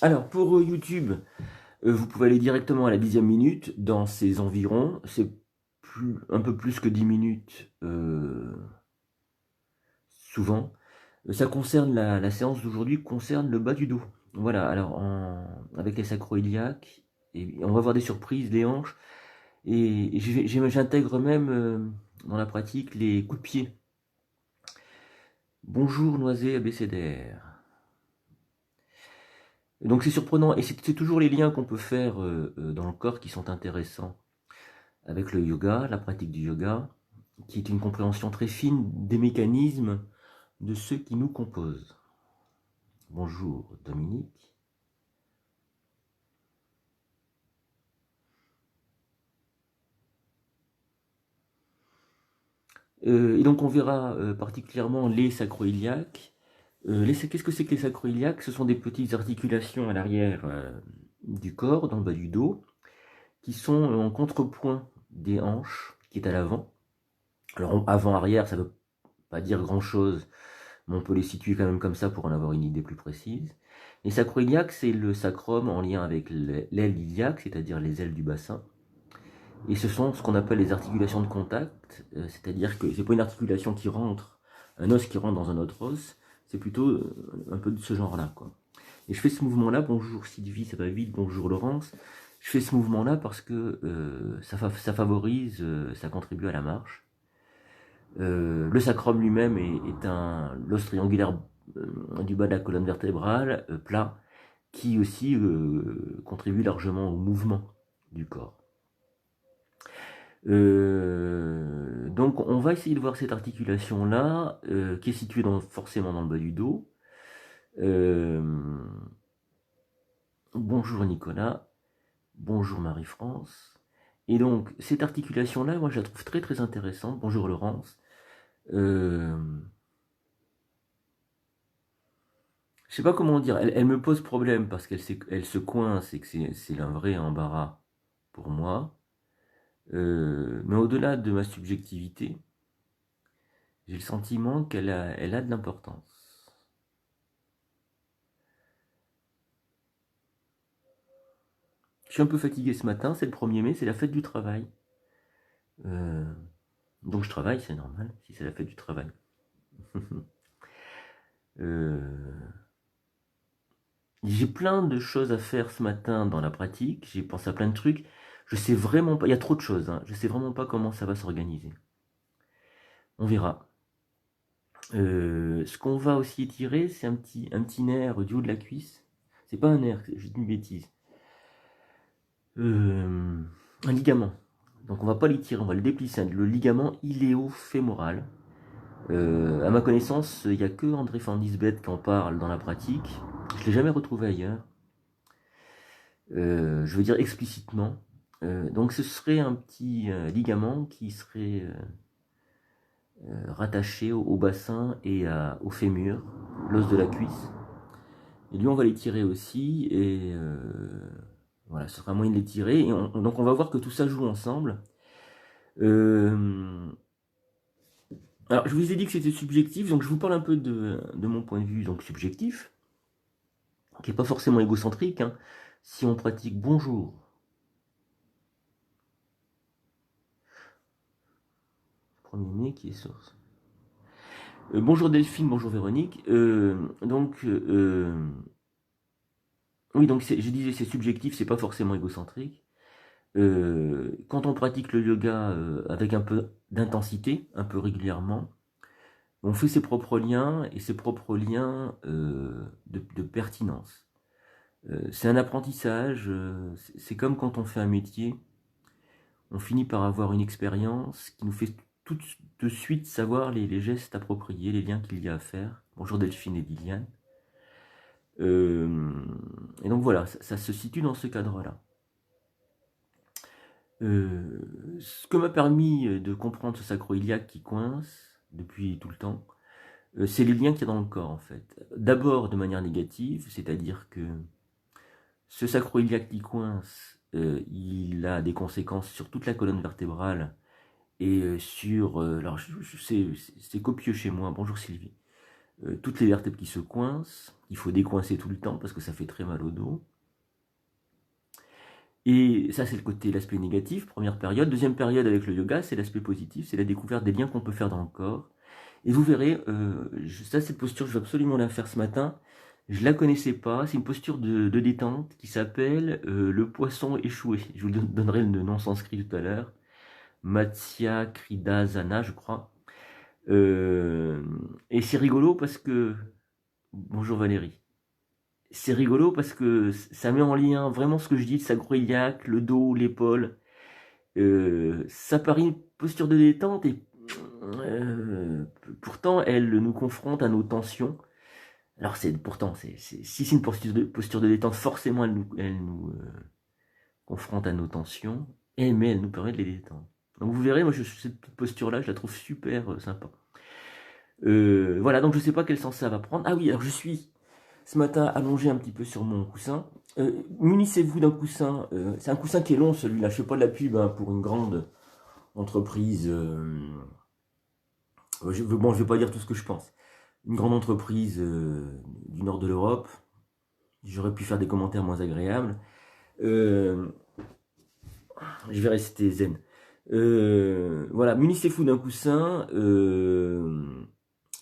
Alors, pour YouTube, vous pouvez aller directement à la 10e minute, dans ces environs. C'est un peu plus que 10 minutes, souvent. Ça concerne la séance d'aujourd'hui concerne le bas du dos. Voilà, alors avec les sacro-iliaques, et on va voir des surprises, les hanches, et j'intègre même dans la pratique les coups de pied. Bonjour Noisé abécédaire. Donc c'est surprenant, et c'est toujours les liens qu'on peut faire dans le corps qui sont intéressants avec le yoga, la pratique du yoga, qui est une compréhension très fine des mécanismes de ceux qui nous composent. Bonjour Dominique. Et donc on verra particulièrement les sacro-iliaques. Qu'est-ce que c'est que les sacro-iliaques? Ce sont des petites articulations à l'arrière du corps, dans le bas du dos, qui sont en contrepoint des hanches, qui est à l'avant. Alors avant-arrière, ça ne veut pas dire grand-chose, mais on peut les situer quand même comme ça pour en avoir une idée plus précise. Les sacro-iliaques, c'est le sacrum en lien avec l'aile iliaque, c'est-à-dire les ailes du bassin. Et ce sont ce qu'on appelle les articulations de contact, c'est-à-dire que c'est pas une articulation qui rentre, un os qui rentre dans un autre os, c'est plutôt un peu de ce genre-là, quoi. Et je fais ce mouvement-là, bonjour Sylvie, ça va vite, bonjour Laurence, je fais ce mouvement-là parce que ça favorise, ça contribue à la marche. Le sacrum lui-même est l'os triangulaire du bas de la colonne vertébrale, plat, qui aussi contribue largement au mouvement du corps. Donc on va essayer de voir cette articulation-là, qui est située forcément dans le bas du dos. Bonjour Nicolas, bonjour Marie-France. Et donc cette articulation-là, moi je la trouve très très intéressante. Bonjour Laurence. Je sais pas comment dire, elle me pose problème parce elle se coince et que c'est un vrai embarras pour moi. Mais au-delà de ma subjectivité, j'ai le sentiment elle a de l'importance. Je suis un peu fatigué ce matin, c'est le 1er mai, c'est la fête du travail. Donc je travaille, c'est normal, si c'est la fête du travail. J'ai plein de choses à faire ce matin dans la pratique, j'ai pensé à plein de trucs. Je sais vraiment pas, il y a trop de choses, hein, je sais vraiment pas comment ça va s'organiser. On verra. Ce qu'on va aussi étirer, c'est un petit nerf du haut de la cuisse. C'est pas un nerf, je dis une bêtise. Un ligament. Donc on va pas l'étirer, on va le déplisser. Le ligament iléo-fémoral. À ma connaissance, il n'y a que André van Lisbeth qui en parle dans la pratique. Je l'ai jamais retrouvé ailleurs. Je veux dire explicitement. Donc ce serait un petit ligament qui serait rattaché au bassin et au fémur, l'os de la cuisse. Et lui, on va l'étirer aussi, et voilà, ce sera un moyen de l'étirer. Et donc on va voir que tout ça joue ensemble. Alors, je vous ai dit que c'était subjectif, donc je vous parle un peu de mon point de vue donc subjectif, qui n'est pas forcément égocentrique. Hein. Si on pratique bonjour, premier mai qui est source. Bonjour Delphine, bonjour Véronique. Oui, donc je disais c'est subjectif, c'est pas forcément égocentrique. Quand on pratique le yoga avec un peu d'intensité, un peu régulièrement, on fait ses propres liens et ses propres liens de pertinence. C'est un apprentissage, c'est comme quand on fait un métier, on finit par avoir une expérience qui nous fait tout de suite savoir les gestes appropriés, les liens qu'il y a à faire. Bonjour Delphine et Liliane. Et donc voilà, ça se situe dans ce cadre-là. Ce que m'a permis de comprendre ce sacro-iliaque qui coince depuis tout le temps, c'est les liens qu'il y a dans le corps en fait. D'abord de manière négative, c'est-à-dire que ce sacro-iliaque qui coince, il a des conséquences sur toute la colonne vertébrale et sur... alors c'est copieux chez moi, bonjour Sylvie. toutes les vertèbres qui se coincent, il faut décoincer tout le temps parce que ça fait très mal au dos. Et ça, c'est le côté, l'aspect négatif, première période. Deuxième période avec le yoga, c'est l'aspect positif, c'est la découverte des liens qu'on peut faire dans le corps. Et vous verrez, ça, cette posture, je vais absolument la faire ce matin. Je la connaissais pas, c'est une posture de détente qui s'appelle le poisson échoué. Je vous donnerai le nom sanskrit tout à l'heure. Matsya Kridasana, je crois. Et c'est rigolo parce que... Bonjour Valérie. C'est rigolo parce que ça met en lien vraiment ce que je dis, le sacro-iliaque, le dos, l'épaule. Ça paraît une posture de détente et pourtant elle nous confronte à nos tensions. Alors si c'est une posture de détente, forcément elle nous confronte à nos tensions, mais elle nous permet de les détendre. Donc vous verrez, moi cette posture-là, je la trouve super sympa. Voilà, donc je sais pas quel sens ça va prendre. Ah oui, alors je suis ce matin allongé un petit peu sur mon coussin. Munissez-vous d'un coussin. C'est un coussin qui est long, celui-là. Je fais pas de la pub pour une grande entreprise. Je vais pas dire tout ce que je pense. Une grande entreprise du nord de l'Europe. J'aurais pu faire des commentaires moins agréables. Je vais rester zen. Voilà, munissez-vous d'un coussin.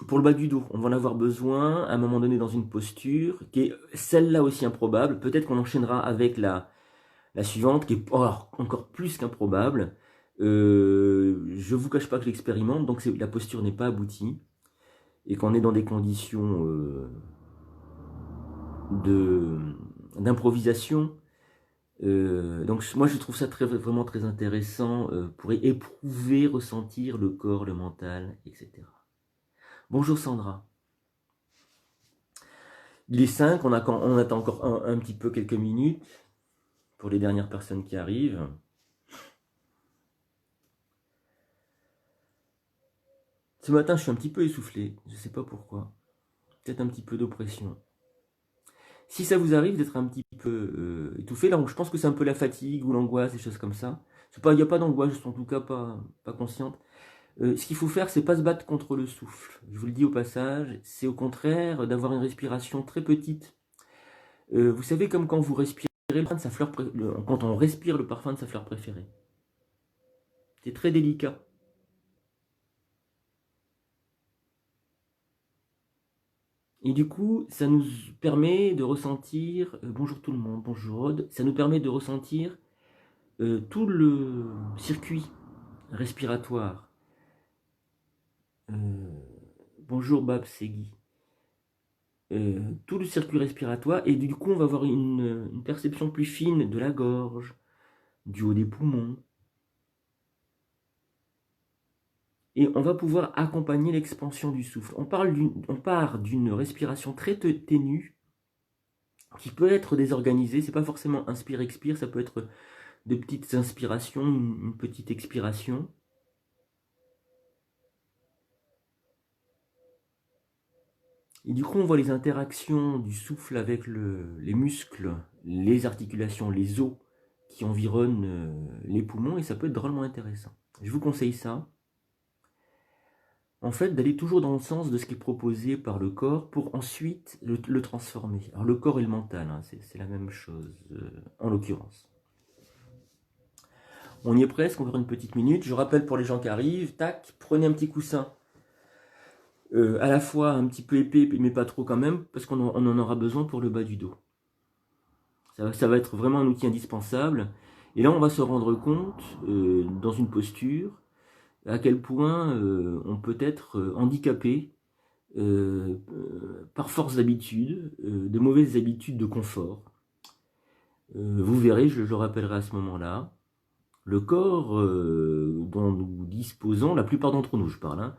Pour le bas du dos, on va en avoir besoin à un moment donné dans une posture qui est celle-là aussi improbable. Peut-être qu'on enchaînera avec la suivante qui est encore plus qu'improbable. Je vous cache pas que j'expérimente, donc la posture n'est pas aboutie et qu'on est dans des conditions d'improvisation. Donc moi je trouve ça vraiment très intéressant pour éprouver, ressentir le corps, le mental, etc. Bonjour Sandra. Il est 5, on attend encore un petit peu quelques minutes pour les dernières personnes qui arrivent. Ce matin, je suis un petit peu essoufflé, je ne sais pas pourquoi. Peut-être un petit peu d'oppression. Si ça vous arrive d'être un petit peu étouffé, là, je pense que c'est un peu la fatigue ou l'angoisse, des choses comme ça. Il n'y a pas d'angoisse, en tout cas pas consciente. Ce qu'il faut faire, c'est pas se battre contre le souffle. Je vous le dis au passage, c'est au contraire d'avoir une respiration très petite. Vous savez, comme quand vous respirez quand on respire le parfum de sa fleur préférée. C'est très délicat. Et du coup, ça nous permet de ressentir, bonjour tout le monde, bonjour Aude, ça nous permet de ressentir tout le circuit respiratoire. Bonjour Bab Segui. Tout le circuit respiratoire, et du coup on va avoir une perception plus fine de la gorge, du haut des poumons, et on va pouvoir accompagner l'expansion du souffle. On part d'une respiration très ténue, qui peut être désorganisée, c'est pas forcément inspire-expire, ça peut être de petites inspirations, une petite expiration. Et du coup, on voit les interactions du souffle avec les muscles, les articulations, les os qui environnent les poumons, et ça peut être drôlement intéressant. Je vous conseille ça. En fait, d'aller toujours dans le sens de ce qui est proposé par le corps pour ensuite le transformer. Alors le corps et le mental, c'est la même chose en l'occurrence. On y est presque, encore une petite minute. Je rappelle pour les gens qui arrivent, tac, prenez un petit coussin. À la fois un petit peu épais, mais pas trop quand même, parce qu'on en aura besoin pour le bas du dos. Ça va être vraiment un outil indispensable. Et là, on va se rendre compte, dans une posture, à quel point on peut être handicapé par force d'habitude, de mauvaises habitudes de confort. Vous verrez, je le rappellerai à ce moment-là, le corps dont nous disposons, la plupart d'entre nous, je parle,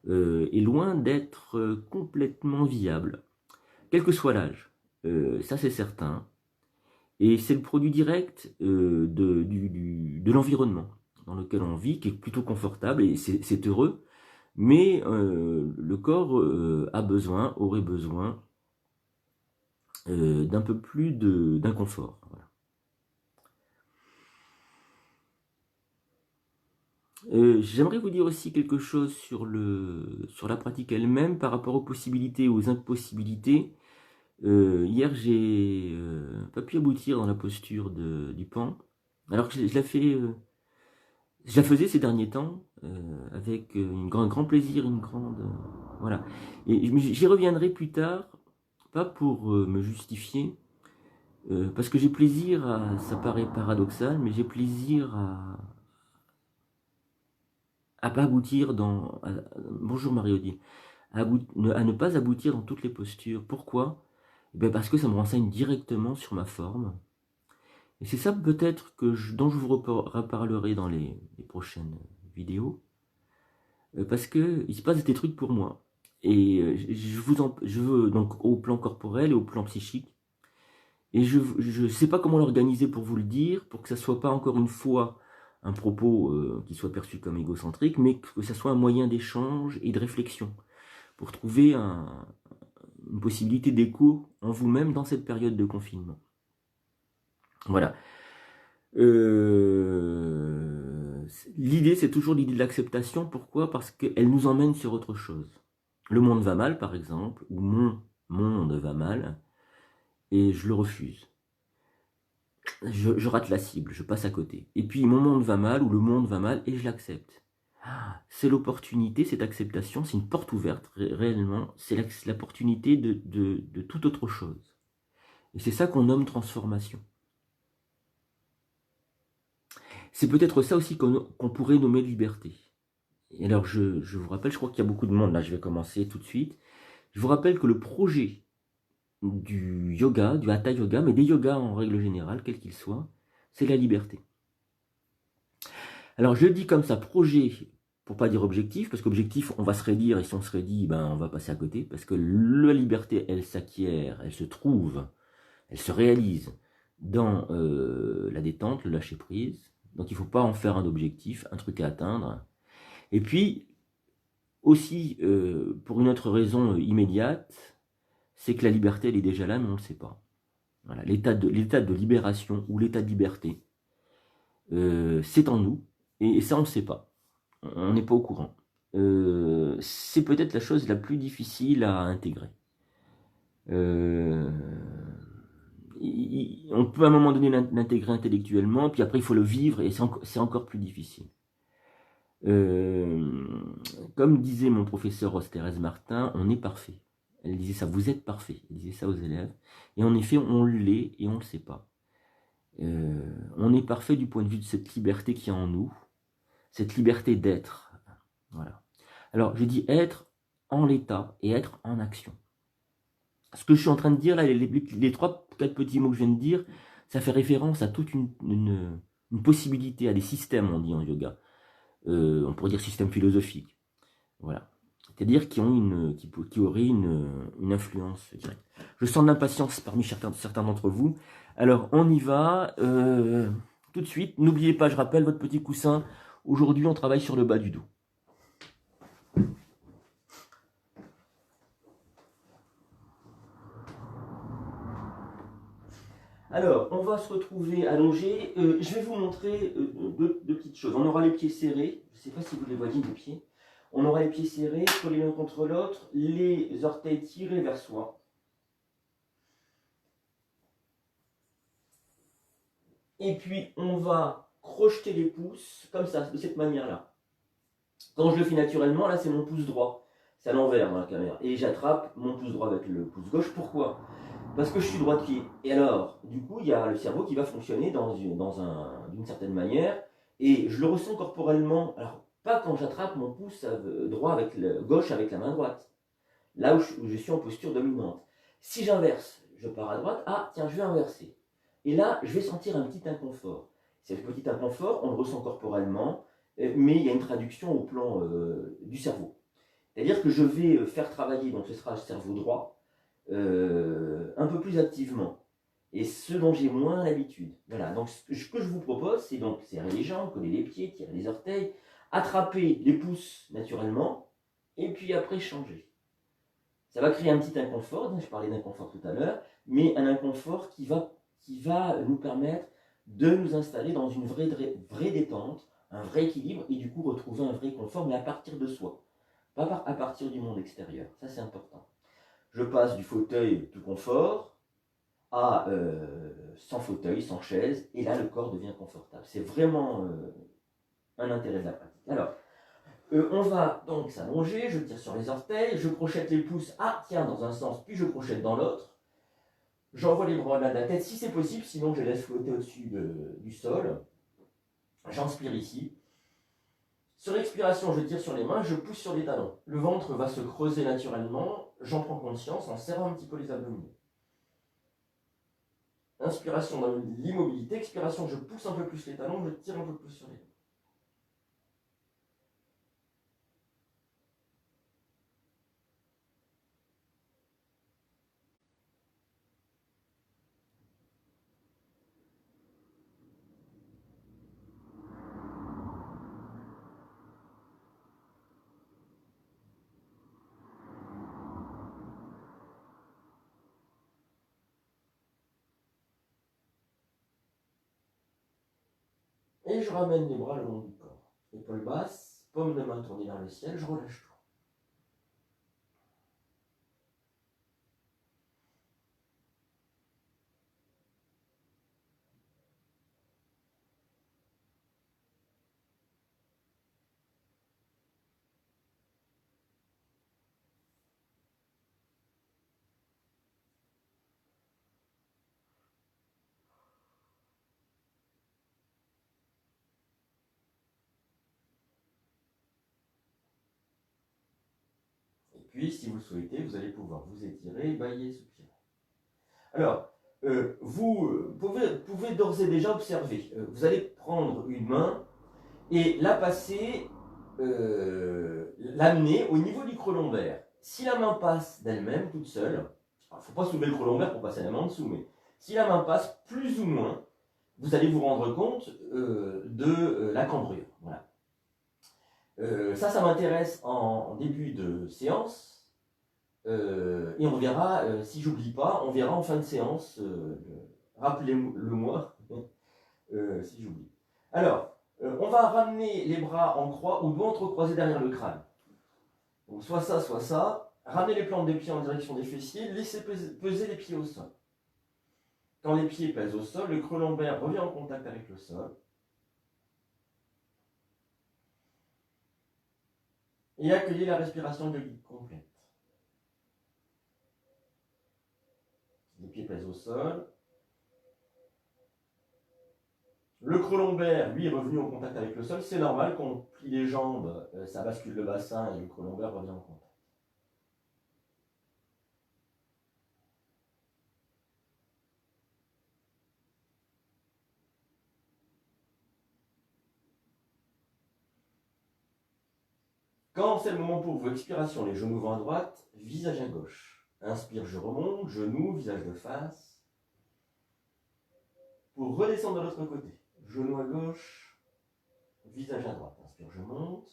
est loin d'être complètement viable, quel que soit l'âge. Ça, c'est certain. Et c'est le produit direct de l'environnement dans lequel on vit, qui est plutôt confortable, et c'est heureux, mais le corps aurait besoin d'un peu plus d'inconfort. Voilà. J'aimerais vous dire aussi quelque chose sur la pratique elle-même par rapport aux possibilités et aux impossibilités. Hier, j'ai pas pu aboutir dans la posture du pan, alors que je la faisais ces derniers temps avec un grand plaisir, une grande voilà. Et j'y reviendrai plus tard, pas pour me justifier, parce que j'ai plaisir à, ça paraît paradoxal, mais j'ai plaisir à pas aboutir bonjour Marie-Odile, à ne pas aboutir dans toutes les postures. Pourquoi? Eh bien parce que ça me renseigne directement sur ma forme. Et c'est ça peut-être dont je vous reparlerai dans les prochaines vidéos. Parce que il se passe des trucs pour moi. Et je veux donc au plan corporel et au plan psychique. Et je ne sais pas comment l'organiser pour vous le dire, pour que ça soit pas encore une fois un propos qui soit perçu comme égocentrique, mais que ça soit un moyen d'échange et de réflexion, pour trouver une possibilité d'écho en vous-même dans cette période de confinement. Voilà. L'idée, c'est toujours l'idée de l'acceptation. Pourquoi? Parce qu'elle nous emmène sur autre chose. Le monde va mal, par exemple, ou mon monde va mal, et je le refuse. Je rate la cible, je passe à côté. Et puis mon monde va mal, ou le monde va mal, et je l'accepte. C'est l'opportunité, cette acceptation, c'est une porte ouverte, réellement, c'est l'opportunité de toute autre chose. Et c'est ça qu'on nomme transformation. C'est peut-être ça aussi qu'on pourrait nommer liberté. Et alors je vous rappelle, je crois qu'il y a beaucoup de monde, là je vais commencer tout de suite. Je vous rappelle que le projet du yoga, du hatha yoga, mais des yogas en règle générale, quel qu'il soit, c'est la liberté. Alors je dis comme ça, projet, pour pas dire objectif, parce qu'objectif, on va se redire, et si on se redit, ben, on va passer à côté, parce que la liberté, elle s'acquiert, elle se trouve, elle se réalise dans la détente, le lâcher prise. Donc il ne faut pas en faire un objectif, un truc à atteindre. Et puis, aussi, pour une autre raison immédiate, c'est que la liberté, elle est déjà là, mais on ne le sait pas. Voilà, l'état de libération ou l'état de liberté, c'est en nous, et ça, on ne sait pas. On n'est pas au courant. C'est peut-être la chose la plus difficile à intégrer. On peut à un moment donné l'intégrer intellectuellement, puis après il faut le vivre, et c'est encore plus difficile. Comme disait mon professeur Rose Thérèse Martin, on est parfait. Elle disait ça, vous êtes parfait. Elle disait ça aux élèves. Et en effet, on l'est et on ne le sait pas. On est parfait du point de vue de cette liberté qui est en nous, cette liberté d'être. Voilà. Alors, je dis être en l'état et être en action. Ce que je suis en train de dire là, les 3-4 petits mots que je viens de dire, ça fait référence à toute une possibilité, à des systèmes, on dit en yoga. On pourrait dire système philosophique. Voilà. C'est-à-dire qui auraient une influence directe. Je sens de l'impatience parmi certains d'entre vous. Alors, on y va. Tout de suite. N'oubliez pas, je rappelle votre petit coussin. Aujourd'hui, on travaille sur le bas du dos. Alors, on va se retrouver allongé. Je vais vous montrer deux petites choses. On aura les pieds serrés. Je ne sais pas si vous les voyez, les pieds. On aura les pieds serrés, collés l'un contre l'autre, les orteils tirés vers soi. Et puis, on va crocheter les pouces, comme ça, de cette manière-là. Quand je le fais naturellement, là, c'est mon pouce droit. C'est à l'envers dans la caméra. Et j'attrape mon pouce droit avec le pouce gauche. Pourquoi? Parce que je suis droitier. Et alors, du coup, il y a le cerveau qui va fonctionner d'une certaine manière. Et je le ressens corporellement. Alors, pas quand j'attrape mon pouce gauche avec la main droite. Là où je suis en posture dominante. Si j'inverse, je pars à droite. Ah, tiens, je vais inverser. Et là, je vais sentir un petit inconfort. Ce petit inconfort, on le ressent corporellement, mais il y a une traduction au plan du cerveau. C'est-à-dire que je vais faire travailler, donc ce sera le cerveau droit, un peu plus activement. Et ce dont j'ai moins l'habitude. Voilà, donc ce que je vous propose, c'est donc serrer les jambes, coller les pieds, tirer les orteils, attraper les pouces naturellement, et puis après changer. Ça va créer un petit inconfort, je parlais d'inconfort tout à l'heure, mais un inconfort qui va nous permettre de nous installer dans une vraie détente, un vrai équilibre et du coup retrouver un vrai confort, mais à partir de soi, pas à partir du monde extérieur. Ça, c'est important. Je passe du fauteuil tout confort à sans fauteuil, sans chaise, et là, le corps devient confortable. C'est vraiment un intérêt de la pratique. Alors, on va donc s'allonger, je tire sur les orteils, je crochette les pouces, ah tiens, dans un sens, puis je crochette dans l'autre. J'envoie les bras au-delà de la tête si c'est possible, sinon je les laisse flotter au-dessus du sol. J'inspire ici. Sur l'expiration, je tire sur les mains, je pousse sur les talons. Le ventre va se creuser naturellement, j'en prends conscience en serrant un petit peu les abdominaux. Inspiration dans l'immobilité, expiration, je pousse un peu plus les talons, je tire un peu plus sur les mains. Et je ramène les bras le long du corps. Épaules basses, paume de main tournée vers le ciel, je relâche tout. Et puis, si vous le souhaitez, vous allez pouvoir vous étirer, bâiller, soupirer. Alors, vous pouvez d'ores et déjà observer. Vous allez prendre une main et la passer, l'amener au niveau du creux lombaire. Si la main passe d'elle-même, toute seule, il ne faut pas soulever le creux lombaire pour passer la main en dessous, mais si la main passe plus ou moins, vous allez vous rendre compte de la cambrure. Voilà. Ça m'intéresse en début de séance. Et on verra, si j'oublie pas, on verra en fin de séance, rappelez-le-moi, si j'oublie. Alors, on va ramener les bras en croix ou doigts entrecroisés derrière le crâne. Donc soit ça, soit ça. Ramenez les plantes des pieds en direction des fessiers, laissez peser les pieds au sol. Quand les pieds pèsent au sol, le creux lombaire revient en contact avec le sol. Et accueillez la respiration de guide complète. Les pieds pèsent au sol. Le creux lombaire, lui, est revenu en contact avec le sol. C'est normal, quand on plie les jambes, ça bascule le bassin et le creux lombaire revient en contact. Quand c'est le moment pour vous, expiration, les genoux vont à droite, visage à gauche. Inspire, je remonte, genoux, visage de face. Pour redescendre de l'autre côté, genoux à gauche, visage à droite. Inspire, je monte.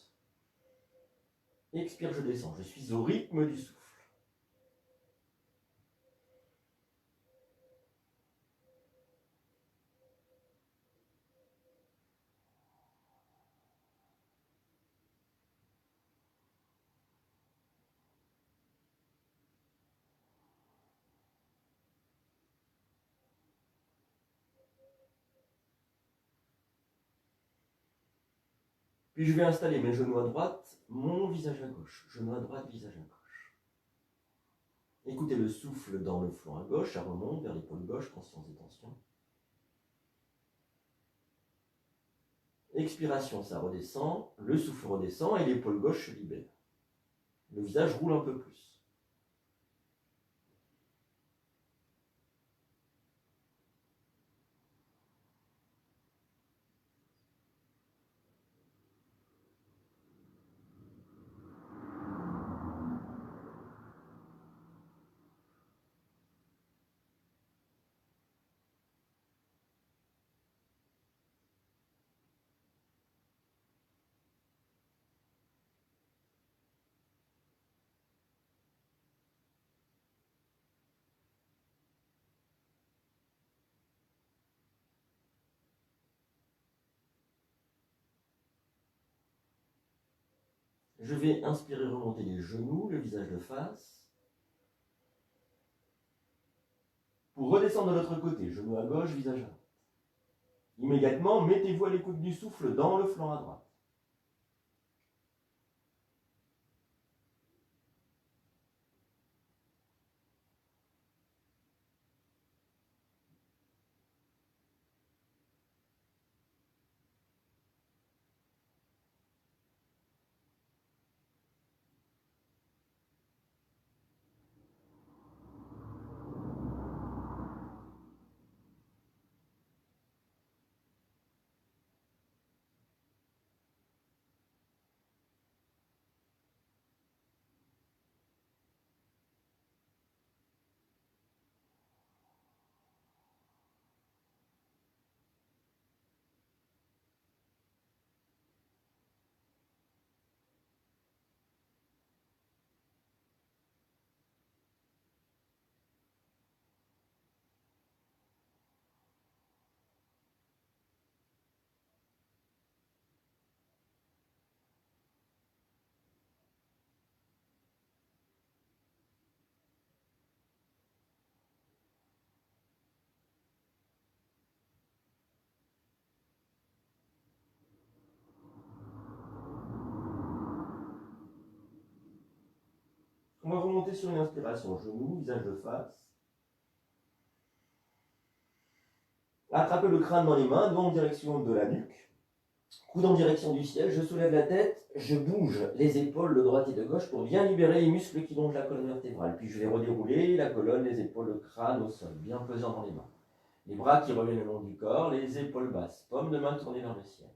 Expire, je descends. Je suis au rythme du souffle. Puis je vais installer mes genoux à droite, mon visage à gauche. Genoux à droite, visage à gauche. Écoutez le souffle dans le flanc à gauche, ça remonte vers l'épaule gauche, conscience et tension. Expiration, ça redescend, le souffle redescend et l'épaule gauche se libère. Le visage roule un peu plus. Je vais inspirer, remonter les genoux, le visage de face. Pour redescendre de l'autre côté, genou à gauche, visage à droite. Immédiatement, mettez-vous à l'écoute du souffle dans le flanc à droite. On va remonter sur une inspiration, genou, visage de face. Attrapez le crâne dans les mains, doigt en direction de la nuque. Coude en direction du ciel, je soulève la tête, je bouge les épaules de droite et de gauche pour bien libérer les muscles qui longent la colonne vertébrale. Puis je vais redérouler la colonne, les épaules, le crâne au sol, bien pesant dans les mains. Les bras qui reviennent le long du corps, les épaules basses, paume de main tournée vers le ciel.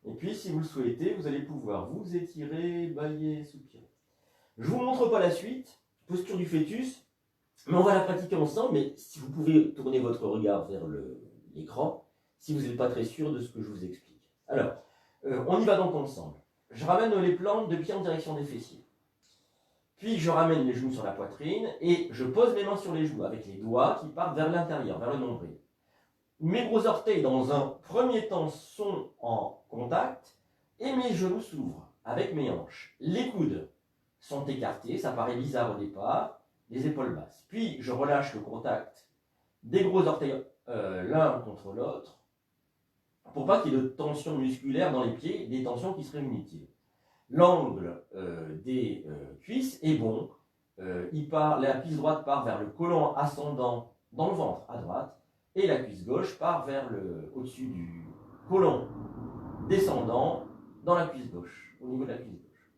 Et puis, si vous le souhaitez, vous allez pouvoir vous étirer, bâiller, soupirer. Je ne vous montre pas la suite, posture du fœtus, mais on va la pratiquer ensemble. Mais si vous pouvez tourner votre regard vers l'écran, si vous n'êtes pas très sûr de ce que je vous explique. Alors, on y va donc ensemble. Je ramène les plantes de pied en direction des fessiers. Puis je ramène les genoux sur la poitrine et je pose mes mains sur les genoux avec les doigts qui partent vers l'intérieur, vers le nombril. Mes gros orteils, dans un premier temps, sont en contact et mes genoux s'ouvrent avec mes hanches. Les coudes sont écartés, ça paraît bizarre au départ, les épaules basses. Puis je relâche le contact des gros orteils l'un contre l'autre pour pas qu'il y ait de tension musculaire dans les pieds, des tensions qui seraient inutiles. L'angle des cuisses est bon, la cuisse droite part vers le côlon ascendant dans le ventre à droite, et la cuisse gauche part vers au-dessus du côlon descendant dans la cuisse gauche, au niveau de la cuisse gauche,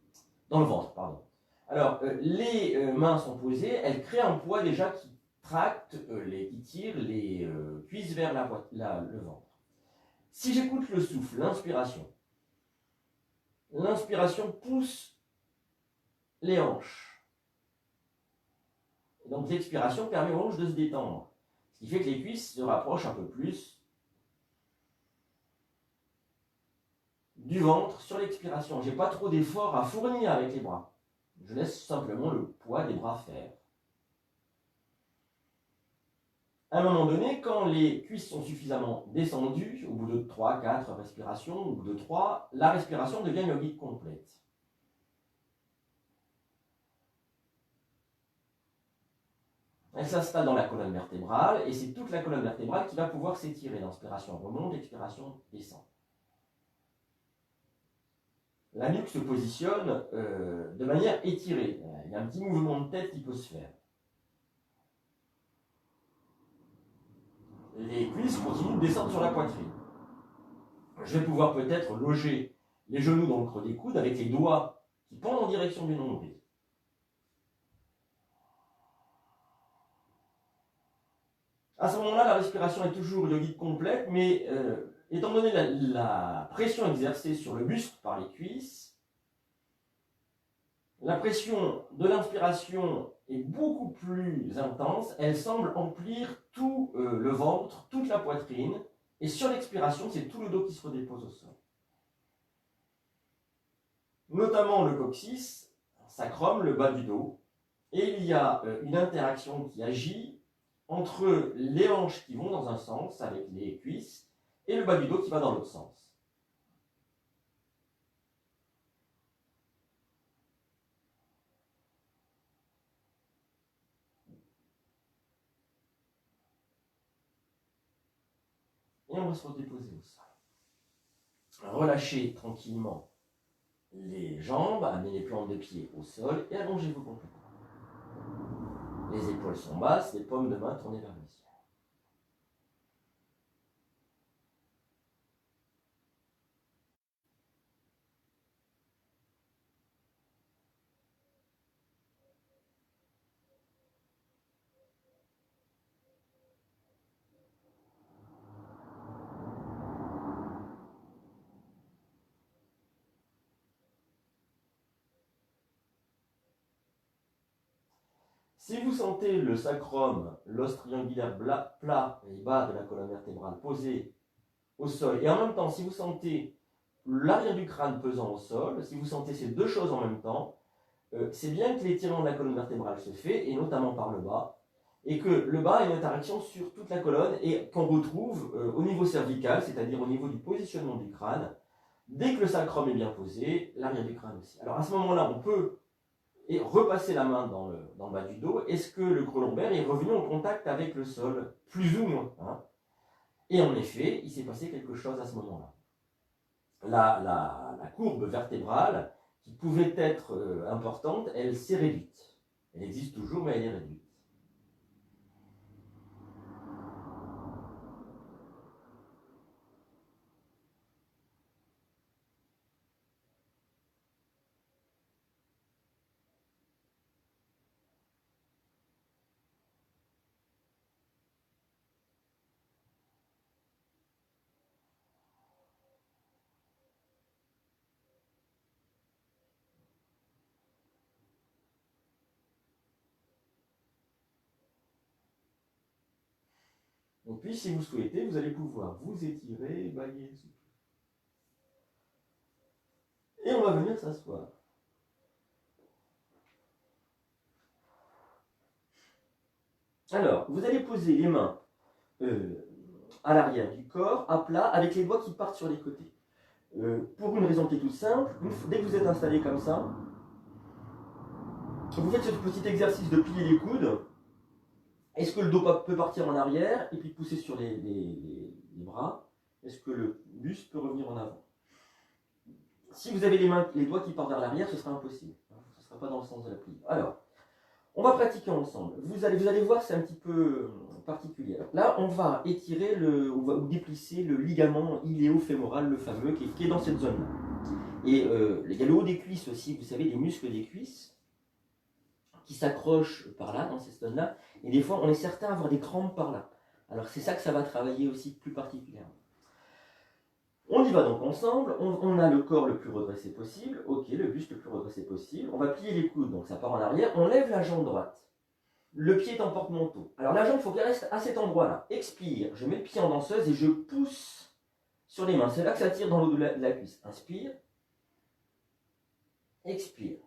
dans le ventre, pardon. Alors, les mains sont posées, elles créent un poids déjà qui tracte, qui tire les cuisses vers le ventre. Si j'écoute le souffle, l'inspiration pousse les hanches. Et donc l'expiration permet aux hanches de se détendre. Ce qui fait que les cuisses se rapprochent un peu plus du ventre sur l'expiration. Je n'ai pas trop d'efforts à fournir avec les bras. Je laisse simplement le poids des bras faire. À un moment donné, quand les cuisses sont suffisamment descendues, au bout de 3-4 respirations, au bout de 3, la respiration devient yogique complète. Elle s'installe dans la colonne vertébrale et c'est toute la colonne vertébrale qui va pouvoir s'étirer. L'inspiration remonte, l'expiration descend. La nuque se positionne de manière étirée. Il y a un petit mouvement de tête qui peut se faire. Les cuisses continuent de descendre sur la poitrine. Je vais pouvoir peut-être loger les genoux dans le creux des coudes avec les doigts qui pendent en direction du nombril. À ce moment-là, la respiration est toujours yogique complète, mais étant donné la pression exercée sur le buste par les cuisses, la pression de l'inspiration est beaucoup plus intense, elle semble emplir tout le ventre, toute la poitrine, et sur l'expiration, c'est tout le dos qui se redépose au sol. Notamment le coccyx, sacrum, le bas du dos, et il y a une interaction qui agit entre les hanches qui vont dans un sens avec les cuisses et le bas du dos qui va dans l'autre sens. Et on va se redéposer au sol. Relâchez tranquillement les jambes, amenez les plantes de pied au sol et allongez-vous complètement. Les épaules sont basses, les paumes de main tournées vers le ciel. Si vous sentez le sacrum, l'os triangulaire plat et bas de la colonne vertébrale posé au sol, et en même temps, si vous sentez l'arrière du crâne pesant au sol, si vous sentez ces deux choses en même temps, c'est bien que l'étirement de la colonne vertébrale se fait, et notamment par le bas, et que le bas a une interaction sur toute la colonne, et qu'on retrouve au niveau cervical, c'est-à-dire au niveau du positionnement du crâne. Dès que le sacrum est bien posé, l'arrière du crâne aussi. Alors à ce moment-là, on peut repasser la main dans le bas du dos. Est-ce que le creux lombaire est revenu en contact avec le sol, plus ou moins, hein? Et en effet, il s'est passé quelque chose à ce moment-là. La courbe vertébrale, qui pouvait être importante, elle s'est réduite. Elle existe toujours, mais elle est réduite. Et puis, si vous souhaitez, vous allez pouvoir vous étirer, bailler, souffler. Et on va venir s'asseoir. Alors, vous allez poser les mains à l'arrière du corps, à plat, avec les doigts qui partent sur les côtés. Pour une raison qui est toute simple, dès que vous êtes installé comme ça, vous faites ce petit exercice de plier les coudes. Est-ce que le dos peut partir en arrière et puis pousser sur les bras? Est-ce que le buste peut revenir en avant? Si vous avez les doigts qui partent vers l'arrière, ce sera impossible. Ce ne sera pas dans le sens de la plie. Alors, on va pratiquer ensemble. Vous allez voir, c'est un petit peu particulier. Là, on va étirer ou déplisser le ligament iléo-fémoral, le fameux, qui est dans cette zone-là. Et il y a le haut des cuisses aussi, vous savez, les muscles des cuisses qui s'accrochent par là, dans cette zone-là. Et des fois, on est certain d'avoir des crampes par là. Alors, c'est ça que ça va travailler aussi plus particulièrement. On y va donc ensemble, on a le corps le plus redressé possible, ok, le buste le plus redressé possible, on va plier les coudes, donc ça part en arrière, on lève la jambe droite, le pied est en porte-manteau. Alors la jambe, il faut qu'elle reste à cet endroit-là, expire, je mets le pied en danseuse et je pousse sur les mains, c'est là que ça tire dans le haut de la cuisse. Inspire, expire,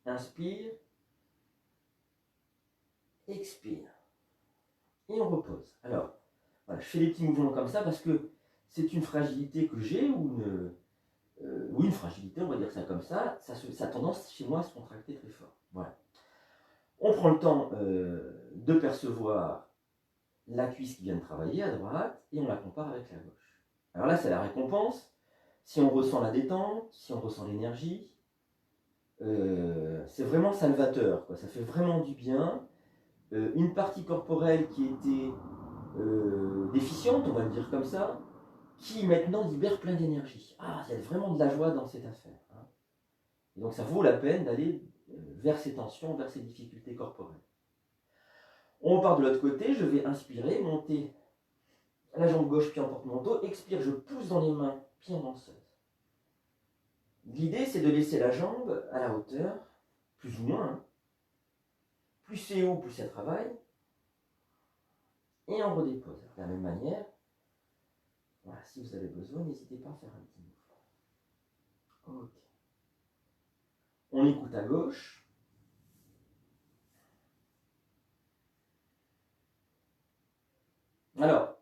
inspire, expire, et on repose. Alors, voilà, je fais des petits mouvements comme ça parce que c'est une fragilité que j'ai, ou une fragilité, on va dire ça comme ça, ça a tendance chez moi à se contracter très fort. Voilà. On prend le temps de percevoir la cuisse qui vient de travailler à droite et on la compare avec la gauche. Alors là, c'est la récompense. Si on ressent la détente, si on ressent l'énergie, c'est vraiment salvateur, quoi. Ça fait vraiment du bien. Une partie corporelle qui était déficiente, on va le dire comme ça, qui maintenant libère plein d'énergie. Ah, il y a vraiment de la joie dans cette affaire. Hein. Et donc ça vaut la peine d'aller vers ces tensions, vers ces difficultés corporelles. On part de l'autre côté, je vais inspirer, monter la jambe gauche, pied en porte-manteau, expire, je pousse dans les mains, pied en danseuse. L'idée, c'est de laisser la jambe à la hauteur, plus ou moins. Hein. Plus c'est haut, plus ça travaille. Et on redépose. De la même manière, voilà, si vous avez besoin, n'hésitez pas à faire un petit mouvement. Ok. On écoute à gauche. Alors,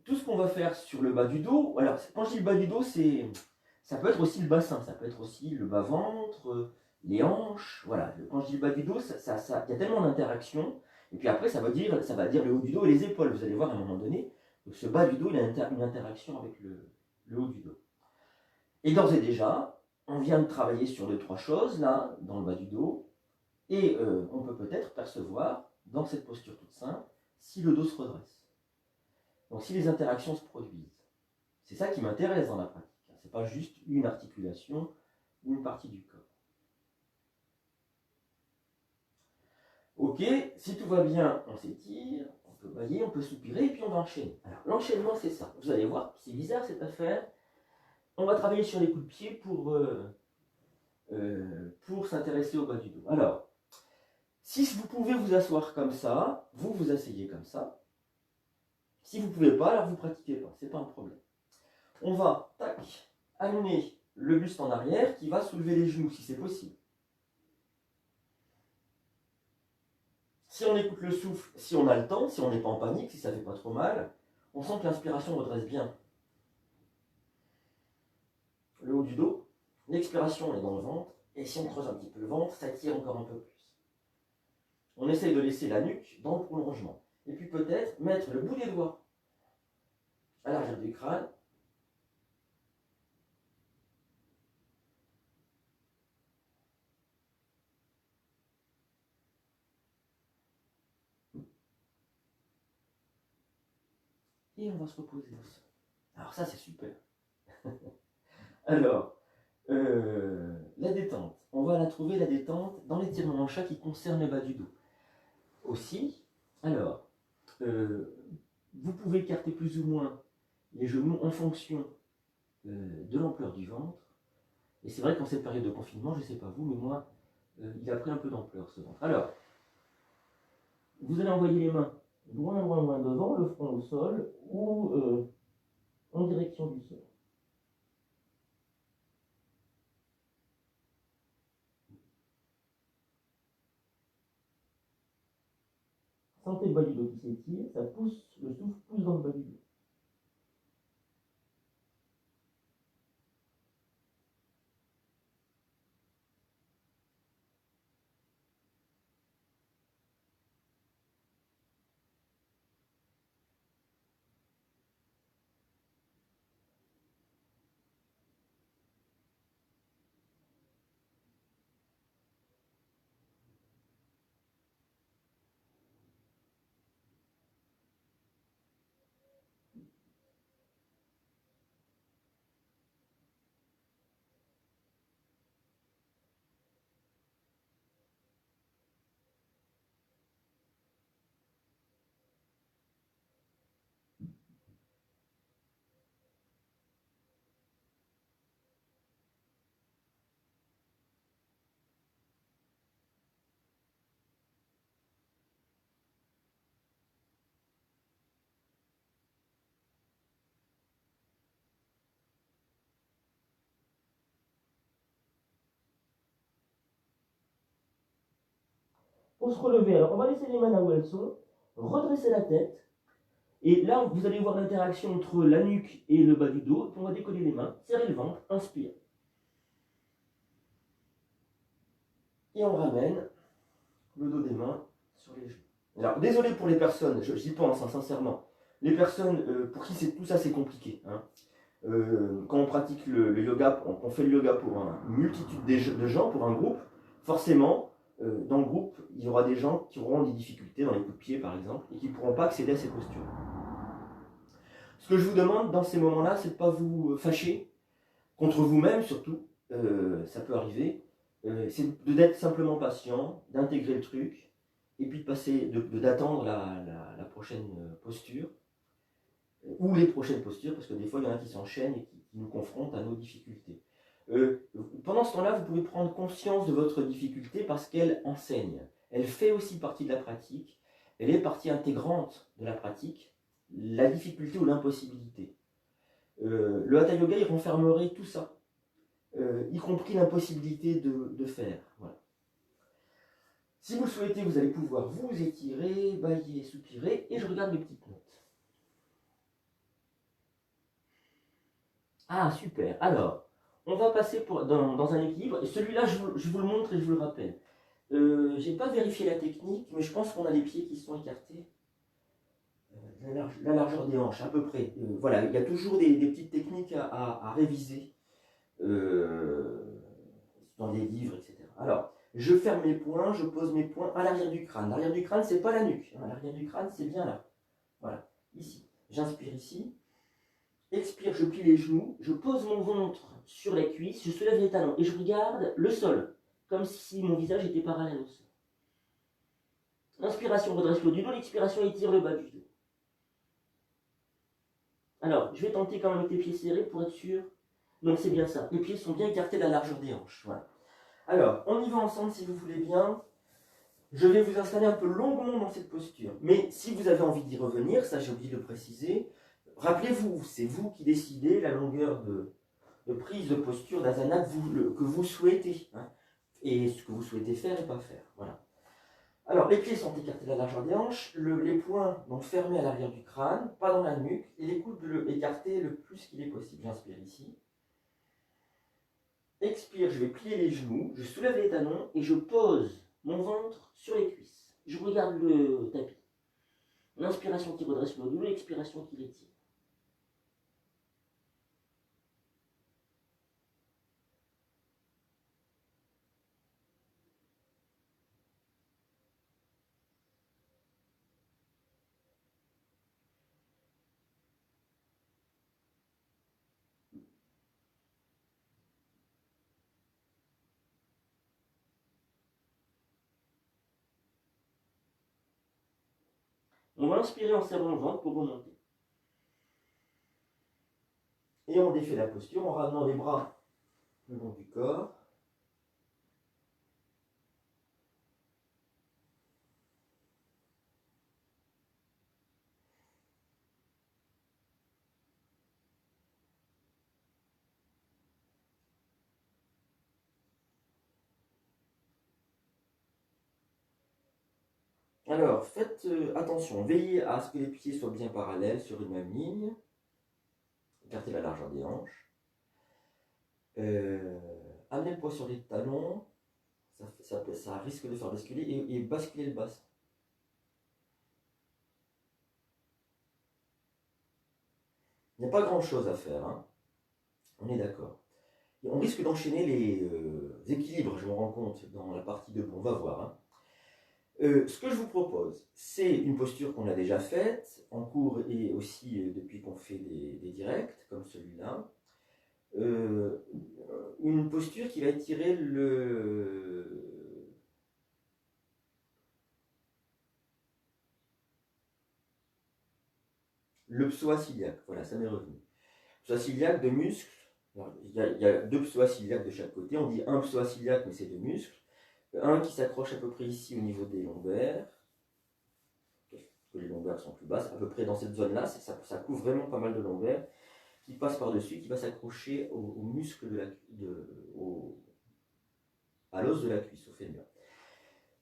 tout ce qu'on va faire sur le bas du dos, alors quand je dis le bas du dos, ça peut être aussi le bassin, ça peut être aussi le bas-ventre, les hanches, voilà. Quand je dis le bas du dos, il y a tellement d'interactions, et puis après ça va dire le haut du dos et les épaules, vous allez voir à un moment donné, donc ce bas du dos, il a une interaction avec le haut du dos. Et d'ores et déjà, on vient de travailler sur 2-3 choses, là, dans le bas du dos, et on peut peut-être percevoir, dans cette posture toute simple, si le dos se redresse. Donc si les interactions se produisent. C'est ça qui m'intéresse dans la pratique. Ce n'est pas juste une articulation ou une partie du corps. Ok, si tout va bien, on s'étire, on peut bailler, on peut soupirer et puis on va enchaîner. Alors l'enchaînement c'est ça. Vous allez voir, c'est bizarre cette affaire. On va travailler sur les coups de pied pour s'intéresser au bas du dos. Alors, si vous pouvez vous asseoir comme ça, vous vous asseyez comme ça. Si vous ne pouvez pas, alors vous ne pratiquez pas, ce n'est pas un problème. On va, tac, amener le buste en arrière qui va soulever les genoux si c'est possible. Si on écoute le souffle, si on a le temps, si on n'est pas en panique, si ça ne fait pas trop mal, on sent que l'inspiration redresse bien le haut du dos. L'expiration est dans le ventre, et si on creuse un petit peu le ventre, ça tire encore un peu plus. On essaye de laisser la nuque dans le prolongement. Et puis peut-être mettre le bout des doigts à l'arrière du crâne. Et on va se reposer au sol. Alors ça c'est super. Alors, la détente. On va la trouver la détente dans l'étirement en chat qui concerne le bas du dos. Aussi, alors, vous pouvez écarter plus ou moins les genoux en fonction de l'ampleur du ventre. Et c'est vrai qu'en cette période de confinement, je ne sais pas vous, mais moi, il a pris un peu d'ampleur ce ventre. Alors, vous allez envoyer les mains loin, loin, loin devant, le front au sol, ou en direction du sol. Sentez le bas du dos qui s'étire, ça pousse, le souffle pousse dans le bas du dos. Pour se relever, alors on va laisser les mains là où elles sont, redresser la tête, et là vous allez voir l'interaction entre la nuque et le bas du dos, on va décoller les mains, serrer le ventre, inspire. Et on ramène le dos des mains sur les genoux. Alors désolé pour les personnes, j'y pense sincèrement, les personnes pour qui tout ça c'est compliqué. Hein. Quand on pratique le yoga, on fait le yoga pour une multitude de gens, pour un groupe, forcément, dans le groupe, il y aura des gens qui auront des difficultés dans les coups de pied, par exemple, et qui ne pourront pas accéder à ces postures. Ce que je vous demande dans ces moments-là, c'est de ne pas vous fâcher, contre vous-même surtout, ça peut arriver, c'est d'être simplement patient, d'intégrer le truc, et puis d'attendre la prochaine posture, ou les prochaines postures, parce que des fois il y en a qui s'enchaînent et qui nous confrontent à nos difficultés. Pendant ce temps-là, vous pouvez prendre conscience de votre difficulté parce qu'elle enseigne. Elle fait aussi partie de la pratique, elle est partie intégrante de la pratique, la difficulté ou l'impossibilité. Le Hatha Yoga, il renfermerait tout ça, y compris l'impossibilité de faire. Voilà. Si vous le souhaitez, vous allez pouvoir vous étirer, bâiller, soupirer, et je regarde les petites notes. Ah, super. Alors, on va passer dans un équilibre. Et celui-là, je vous le montre et je vous le rappelle. J'ai pas vérifié la technique, mais je pense qu'on a les pieds qui sont écartés. La largeur des hanches, à peu près. Voilà, il y a toujours des petites techniques à réviser dans les livres, etc. Alors, je ferme mes poings, je pose mes poings à l'arrière du crâne. L'arrière du crâne, c'est pas la nuque. Hein. L'arrière du crâne, c'est bien là. Voilà, ici. J'inspire ici. Expire, je plie les genoux, je pose mon ventre sur la cuisse, je soulève les talons et je regarde le sol, comme si mon visage était parallèle au sol. L'inspiration redresse le haut du dos, l'expiration étire le bas du dos. Alors, je vais tenter quand même avec les pieds serrés pour être sûr. Donc c'est bien ça, les pieds sont bien écartés de la largeur des hanches. Voilà. Alors, on y va ensemble si vous voulez bien. Je vais vous installer un peu longuement dans cette posture. Mais si vous avez envie d'y revenir, ça j'ai oublié de le préciser, rappelez-vous, c'est vous qui décidez la longueur de prise de posture d'asana que vous souhaitez. Hein, et ce que vous souhaitez faire et pas faire. Voilà. Alors, les pieds sont écartés de la largeur des hanches, les poings donc fermés à l'arrière du crâne, pas dans la nuque, et les coudes écartés le plus qu'il est possible. J'inspire ici. Expire, je vais plier les genoux, je soulève les talons et je pose mon ventre sur les cuisses. Je regarde le tapis. L'inspiration qui redresse le dos, l'expiration qui l'étire. On va inspirer en serrant le ventre pour remonter. Et on défait la posture en ramenant les bras le long du corps. Alors, faites attention, veillez à ce que les pieds soient bien parallèles sur une même ligne. Écartez la largeur des hanches. Amenez le poids sur les talons. Ça risque de faire basculer et basculer le bassin. Il n'y a pas grand chose à faire, hein. On est d'accord. On risque d'enchaîner les équilibres, je me rends compte, dans la partie debout. On va voir. Hein. Ce que je vous propose, c'est une posture qu'on a déjà faite en cours et aussi depuis qu'on fait des directs, comme celui-là. Une posture qui va étirer le psoas ciliaque. Voilà, ça m'est revenu. Psoas ciliaque de muscles. Il y a deux psoas ciliaques de chaque côté. On dit un psoas ciliaque, mais c'est deux muscles. Un qui s'accroche à peu près ici au niveau des lombaires. Que les lombaires sont plus basses, à peu près dans cette zone-là. Ça couvre vraiment pas mal de lombaires. Qui passe par-dessus, qui va s'accrocher au muscle à l'os de la cuisse, au fémur.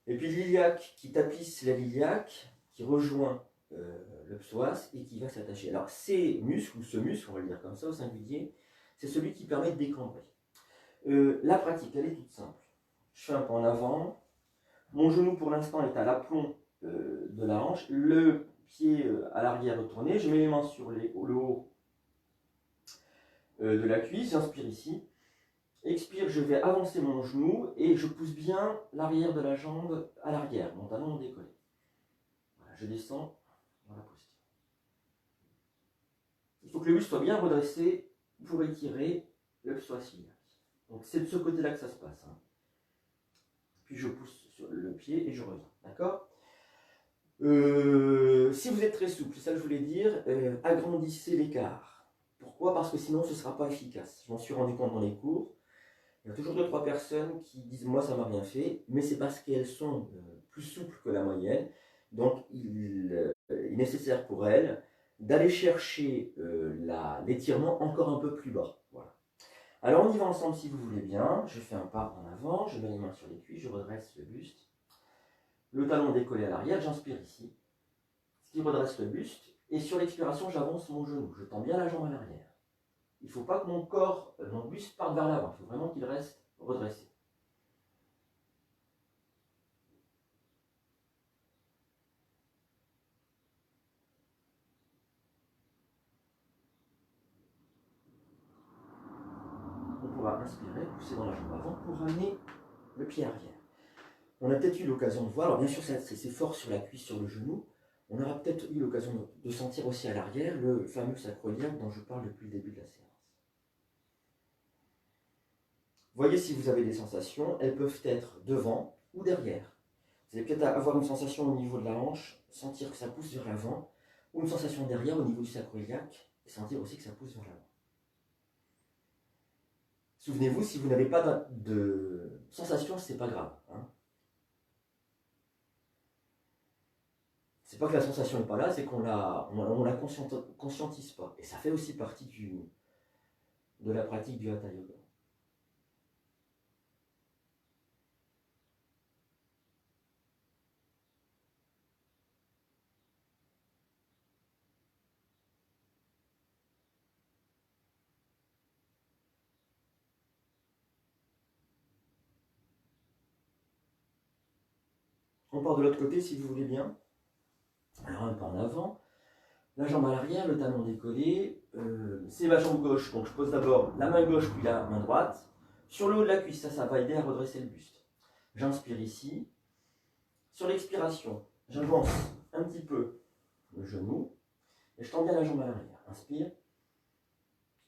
Et puis l'iliaque qui tapisse la l'iliaque, qui rejoint le psoas et qui va s'attacher. Alors ces muscles, ou ce muscle, on va le dire comme ça au singulier, c'est celui qui permet de décambrer. La pratique, elle est toute simple. Je fais un pas en avant, mon genou pour l'instant est à l'aplomb de la hanche, le pied à l'arrière retourné, je mets les mains sur le haut de la cuisse, j'inspire ici. Expire, je vais avancer mon genou et je pousse bien l'arrière de la jambe à l'arrière, mon talon décollé. Voilà, je descends dans la posture. Il faut que le muscle soit bien redressé pour étirer le psoas ciliaque. Donc c'est de ce côté-là que ça se passe. Hein. Puis je pousse sur le pied et je reviens. D'accord ? Si vous êtes très souple, c'est ça que je voulais dire, agrandissez l'écart. Pourquoi? Parce que sinon ce ne sera pas efficace. Je m'en suis rendu compte dans les cours. Il y a toujours 2-3 personnes qui disent moi ça m'a bien fait, mais c'est parce qu'elles sont plus souples que la moyenne. Donc il est nécessaire pour elles d'aller chercher l'étirement encore un peu plus bas. Voilà. Alors on y va ensemble si vous voulez bien. Je fais un pas en avant, je mets les mains sur les cuisses, je redresse le buste. Le talon décollé à l'arrière, j'inspire ici, ce qui redresse le buste. Et sur l'expiration, j'avance mon genou. Je tends bien la jambe à l'arrière. Il ne faut pas que mon buste parte vers l'avant. Il faut vraiment qu'il reste redressé. On pourra inspirer, pousser dans la jambe avant pour ramener le pied arrière. On a peut-être eu l'occasion de voir, alors bien sûr c'est fort sur la cuisse, sur le genou, on aura peut-être eu l'occasion de sentir aussi à l'arrière le fameux sacroiliac dont je parle depuis le début de la séance. Voyez si vous avez des sensations, elles peuvent être devant ou derrière. Vous allez peut-être avoir une sensation au niveau de la hanche, sentir que ça pousse vers l'avant, ou une sensation derrière au niveau du sacroiliac, et sentir aussi que ça pousse vers l'avant. Souvenez-vous, si vous n'avez pas de sensation, c'est pas grave. Hein. C'est pas que la sensation n'est pas là, c'est qu'on la conscientise pas. Et ça fait aussi partie de la pratique du Hatha Yoga. On part de l'autre côté si vous voulez bien. Alors un pas en avant, la jambe à l'arrière, le talon décollé. C'est ma jambe gauche, donc je pose d'abord la main gauche puis la main droite. Sur le haut de la cuisse, ça va aider à redresser le buste. J'inspire ici. Sur l'expiration, j'avance un petit peu le genou et je tends bien la jambe à l'arrière. Inspire,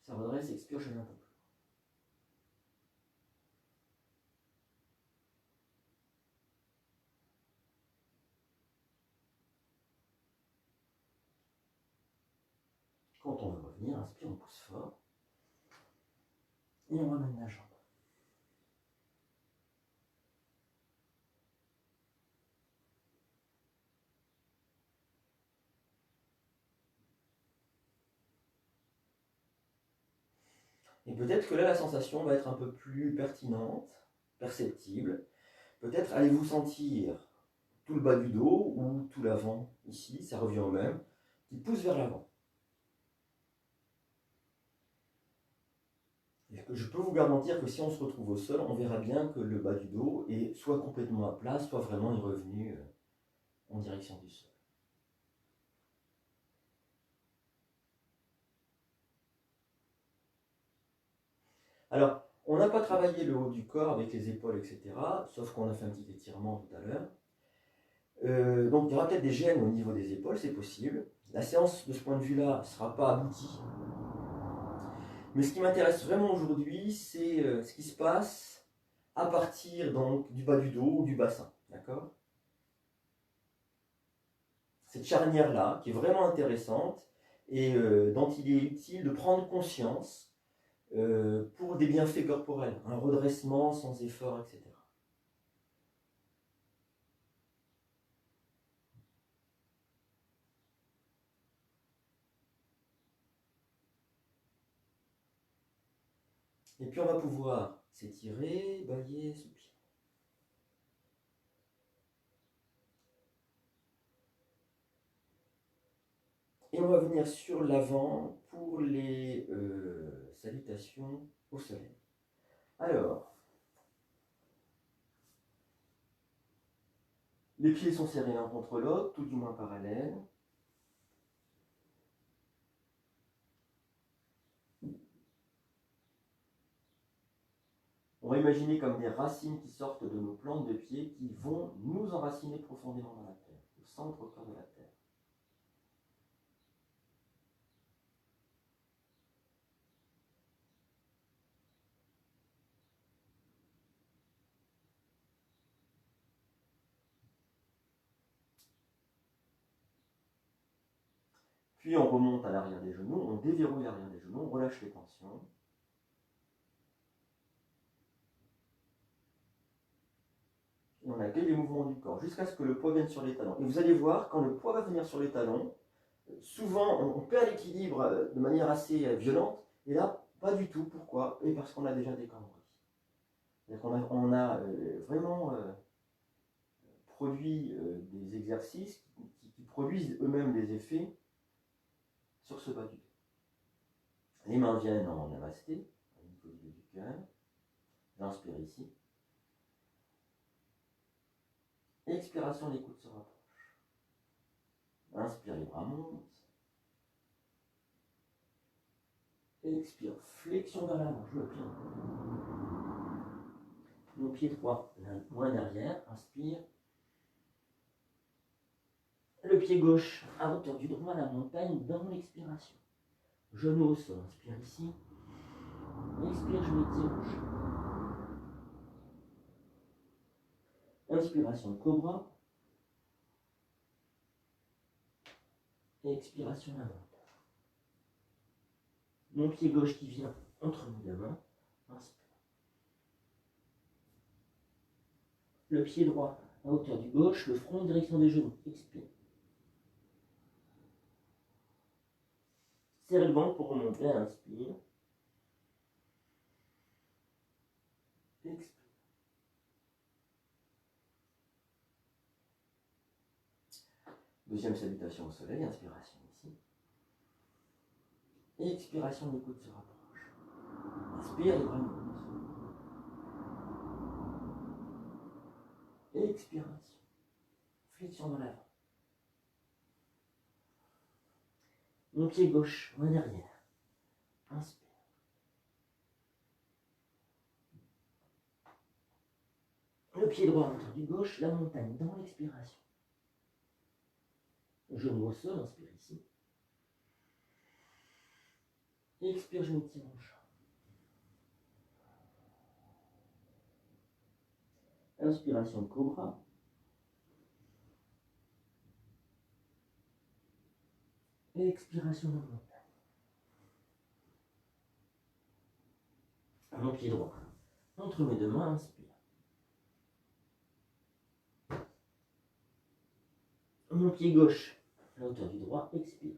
ça redresse, expire, je viens un peu plus. Quand on veut revenir, inspire, on pousse fort et on ramène la jambe. Et peut-être que là, la sensation va être un peu plus pertinente, perceptible. Peut-être allez-vous sentir tout le bas du dos ou tout l'avant, ici, ça revient au même, qui pousse vers l'avant. Je peux vous garantir que si on se retrouve au sol, on verra bien que le bas du dos est soit complètement à plat, soit vraiment est revenu en direction du sol. Alors, on n'a pas travaillé le haut du corps avec les épaules, etc., sauf qu'on a fait un petit étirement tout à l'heure. Donc, il y aura peut-être des gênes au niveau des épaules, c'est possible. La séance, de ce point de vue-là, ne sera pas aboutie. Mais ce qui m'intéresse vraiment aujourd'hui, c'est ce qui se passe à partir donc, du bas du dos ou du bassin. D'accord? Cette charnière-là, qui est vraiment intéressante et dont il est utile de prendre conscience pour des bienfaits corporels, un redressement sans effort, etc. Et puis on va pouvoir s'étirer, bailler, soupirer. Et on va venir sur l'avant pour les salutations au soleil. Alors, les pieds sont serrés l'un contre l'autre, tout du moins parallèles. On va imaginer comme des racines qui sortent de nos plantes de pied qui vont nous enraciner profondément dans la terre, au centre au cœur de la terre. Puis on remonte à l'arrière des genoux, on déverrouille l'arrière des genoux, on relâche les tensions. Et on accueille les mouvements du corps jusqu'à ce que le poids vienne sur les talons. Et vous allez voir, quand le poids va venir sur les talons, souvent on perd l'équilibre de manière assez violente. Et là, pas du tout. Pourquoi? Et parce qu'on a déjà décambré. On a vraiment produit des exercices qui produisent eux-mêmes des effets sur ce bas du dos. Les mains viennent en namasté, au niveau du cœur. J'inspire ici. Expiration, les coudes se rapprochent. Inspire, les bras montent. Expire, flexion vers l'avant, je le pied. Mon pied droit, loin derrière, inspire. Le pied gauche à hauteur du droit, la montagne dans l'expiration. Genou au sol, inspire ici. Expire, je m'étire au chat. Inspiration, cobra. Expiration, la montagne. Mon pied gauche qui vient entre mes deux mains, inspire. Le pied droit à hauteur du gauche, le front en direction des genoux, expire. Serrez le ventre pour remonter, inspire. Expire. Deuxième salutation au soleil, inspiration ici. Expiration, les coudes se rapprochent. Inspire, les bras montent. Expiration. Flexion dans l'avant. Mon pied gauche, loin derrière. Inspire. Le pied droit à hauteur du gauche, la montagne dans l'expiration. Genou au sol, inspire ici. Expire, je m'étire en chat. Inspiration, cobra. Expiration, la montagne. Mon pied droit entre mes deux mains, inspire. Mon pied gauche à la hauteur du droit, expire.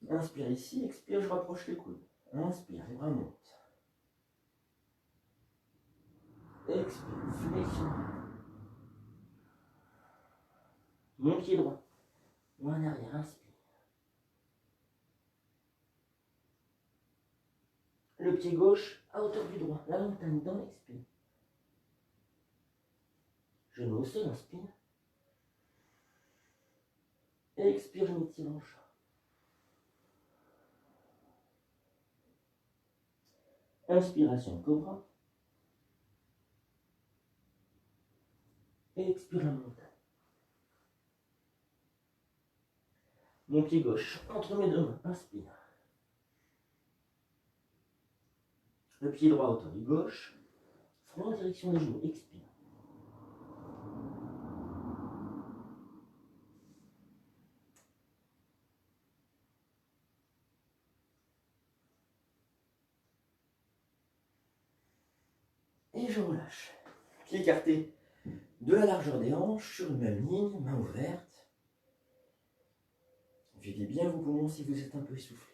Inspire ici, expire, je rapproche les coudes. Inspire, les bras montent. Expire, flexion. Mon pied droit, loin derrière, inspire. Le pied gauche à hauteur du droit, la montagne dans l'expire. Genou au sol, inspire. Expire, je m'étire en chat. Inspiration, cobra. Expire, la montagne. Mon pied gauche entre mes deux mains, inspire. Le pied droit à hauteur du gauche, front en direction des genoux, expire. Et je relâche. Pied écarté de la largeur des hanches, sur une même ligne, main ouverte. Videz bien vos poumons si vous êtes un peu essoufflé.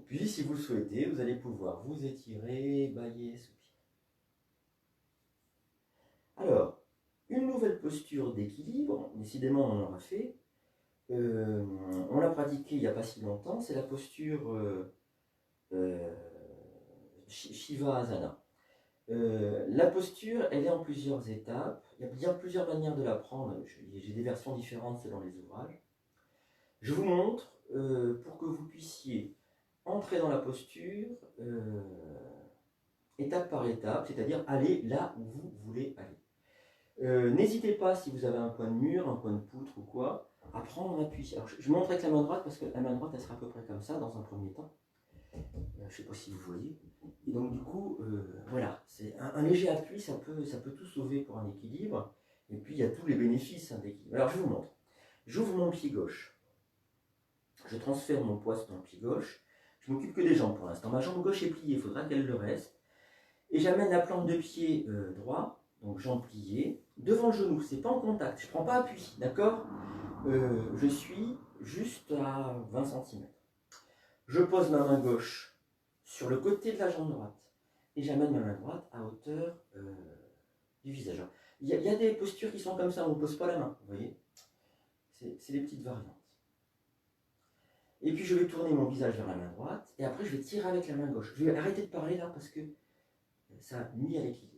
puis, si vous le souhaitez, vous allez pouvoir vous étirer, bâiller, soupirer. Alors, une nouvelle posture d'équilibre, décidément on en aura fait, on l'a pratiquée il n'y a pas si longtemps, c'est la posture Shiva-Asana. La posture, elle est en plusieurs étapes, il y a bien plusieurs manières de la prendre, j'ai des versions différentes selon les ouvrages. Je vous montre pour que vous puissiez entrer dans la posture étape par étape, c'est-à-dire aller là où vous voulez aller. N'hésitez pas, si vous avez un coin de mur, un coin de poutre ou quoi, à prendre appui. Alors, je montre avec la main droite parce que la main droite, elle sera à peu près comme ça dans un premier temps. Je ne sais pas si vous voyez. Et donc, du coup, voilà, c'est un léger appui, ça peut tout sauver pour un équilibre. Et puis, il y a tous les bénéfices d'équilibre. Alors, je vous montre. J'ouvre mon pied gauche. Je transfère mon poids dans le pied gauche. Je m'occupe que des jambes pour l'instant. Ma jambe gauche est pliée, il faudra qu'elle le reste. Et j'amène la plante de pied droit, donc jambe pliée, devant le genou. C'est pas en contact, je ne prends pas appui, d'accord. Je suis juste à 20 cm. Je pose ma main gauche sur le côté de la jambe droite et j'amène ma main droite à hauteur du visage. Il y a des postures qui sont comme ça, on ne pose pas la main, vous voyez. C'est des petites variantes. Et puis je vais tourner mon visage vers la main droite et après je vais tirer avec la main gauche. Je vais arrêter de parler là parce que ça nuit à l'équilibre.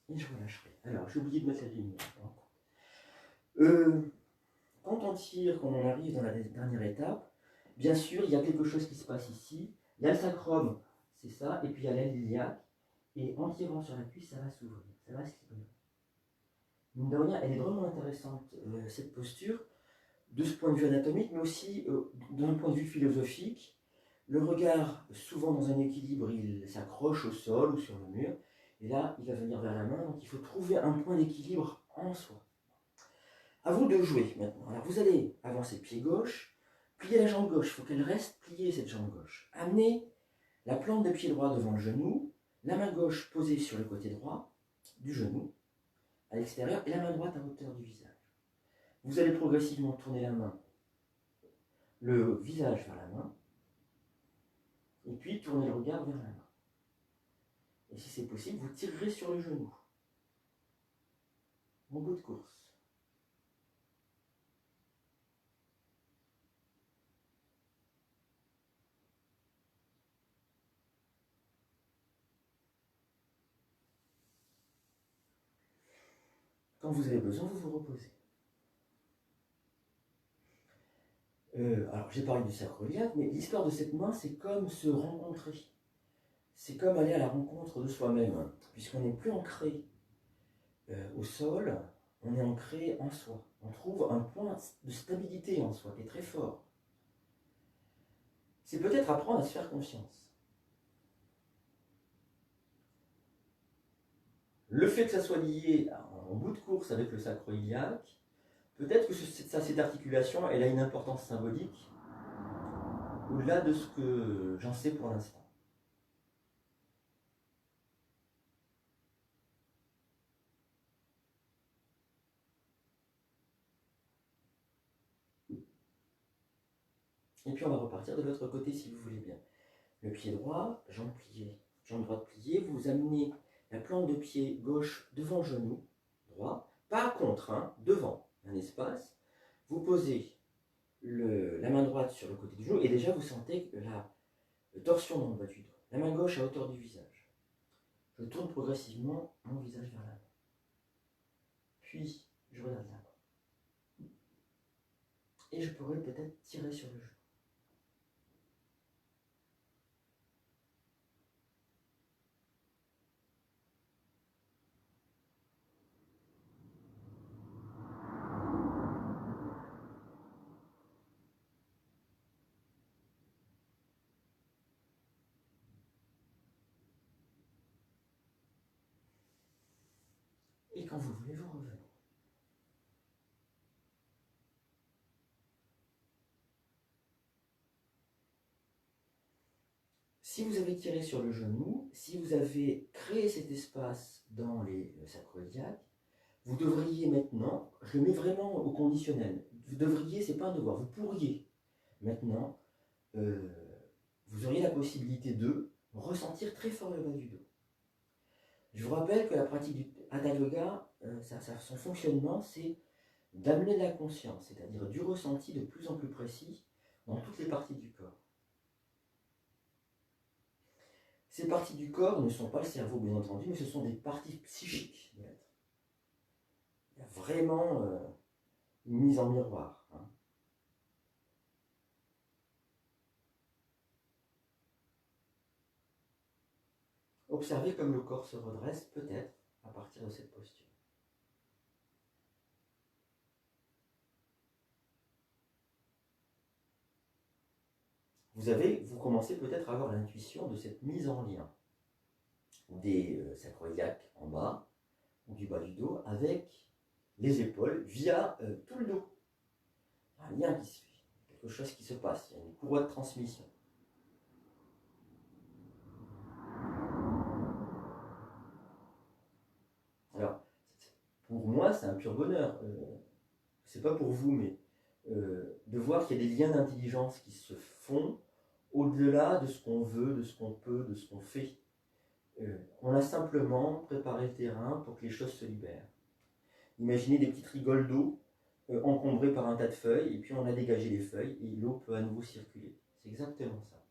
Et je relâcherai. Alors, j'ai oublié de mettre la lumière. Quand on tire, quand on arrive dans la dernière étape, bien sûr, il y a quelque chose qui se passe ici. Il y a le sacrum, c'est ça, et puis il y a l'aile iliaque. Et en tirant sur la cuisse, ça va s'ouvrir, ça va se libérer. Mine de rien, elle est vraiment intéressante, cette posture, de ce point de vue anatomique, mais aussi d'un point de vue philosophique. Le regard, souvent dans un équilibre, il s'accroche au sol ou sur le mur. Et là, il va venir vers la main, donc il faut trouver un point d'équilibre en soi. À vous de jouer maintenant. Alors vous allez avancer pied gauche, plier la jambe gauche, il faut qu'elle reste pliée cette jambe gauche. Amenez la plante de pied droit devant le genou, la main gauche posée sur le côté droit du genou, à l'extérieur, et la main droite à hauteur du visage. Vous allez progressivement tourner la main, le visage vers la main, et puis tourner le regard vers la main. Et si c'est possible, vous tirerez sur le genou. En bout de course. Quand vous avez besoin, vous vous reposez. Alors, j'ai parlé du sacro-iliaque, mais l'histoire de cette main, c'est comme se rencontrer. C'est comme aller à la rencontre de soi-même, puisqu'on n'est plus ancré au sol, on est ancré en soi. On trouve un point de stabilité en soi qui est très fort. C'est peut-être apprendre à se faire confiance. Le fait que ça soit lié en bout de course avec le sacro-iliaque, peut-être que cette articulation, elle a une importance symbolique au-delà de ce que j'en sais pour l'instant. Et puis on va repartir de l'autre côté si vous voulez bien. Le pied droit, jambe pliée, jambe droite pliée, vous amenez la plante de pied gauche devant le genou droit, pas contre, hein, devant, un espace. Vous posez la main droite sur le côté du genou et déjà vous sentez la torsion dans le bas du dos. La main gauche à hauteur du visage. Je tourne progressivement mon visage vers la main. Puis je regarde la main. Et je pourrais peut-être tirer sur le genou. Et quand vous voulez, vous revenez. Si vous avez tiré sur le genou, si vous avez créé cet espace dans les sacroiliaques, vous devriez maintenant, je le mets vraiment au conditionnel, vous devriez, c'est pas un devoir, vous pourriez maintenant, vous auriez la possibilité de ressentir très fort le bas du dos. Je vous rappelle que la pratique du Hatha Yoga, son fonctionnement, c'est d'amener de la conscience, c'est-à-dire du ressenti de plus en plus précis dans toutes les parties du corps. Ces parties du corps ne sont pas le cerveau, bien entendu, mais ce sont des parties psychiques de l'être. Il y a vraiment une mise en miroir. Hein. Observez comme le corps se redresse, peut-être, à partir de cette posture. Vous commencez peut-être à avoir l'intuition de cette mise en lien des sacroiliaques en bas, ou du bas du dos, avec les épaules, via tout le dos. Il y a un lien qui se fait, quelque chose qui se passe, il y a une courroie de transmission. Alors, pour moi, c'est un pur bonheur. C'est pas pour vous, mais de voir qu'il y a des liens d'intelligence qui se font au-delà de ce qu'on veut, de ce qu'on peut, de ce qu'on fait. On a simplement préparé le terrain pour que les choses se libèrent. Imaginez des petites rigoles d'eau encombrées par un tas de feuilles, et puis on a dégagé les feuilles, et l'eau peut à nouveau circuler. C'est exactement ça.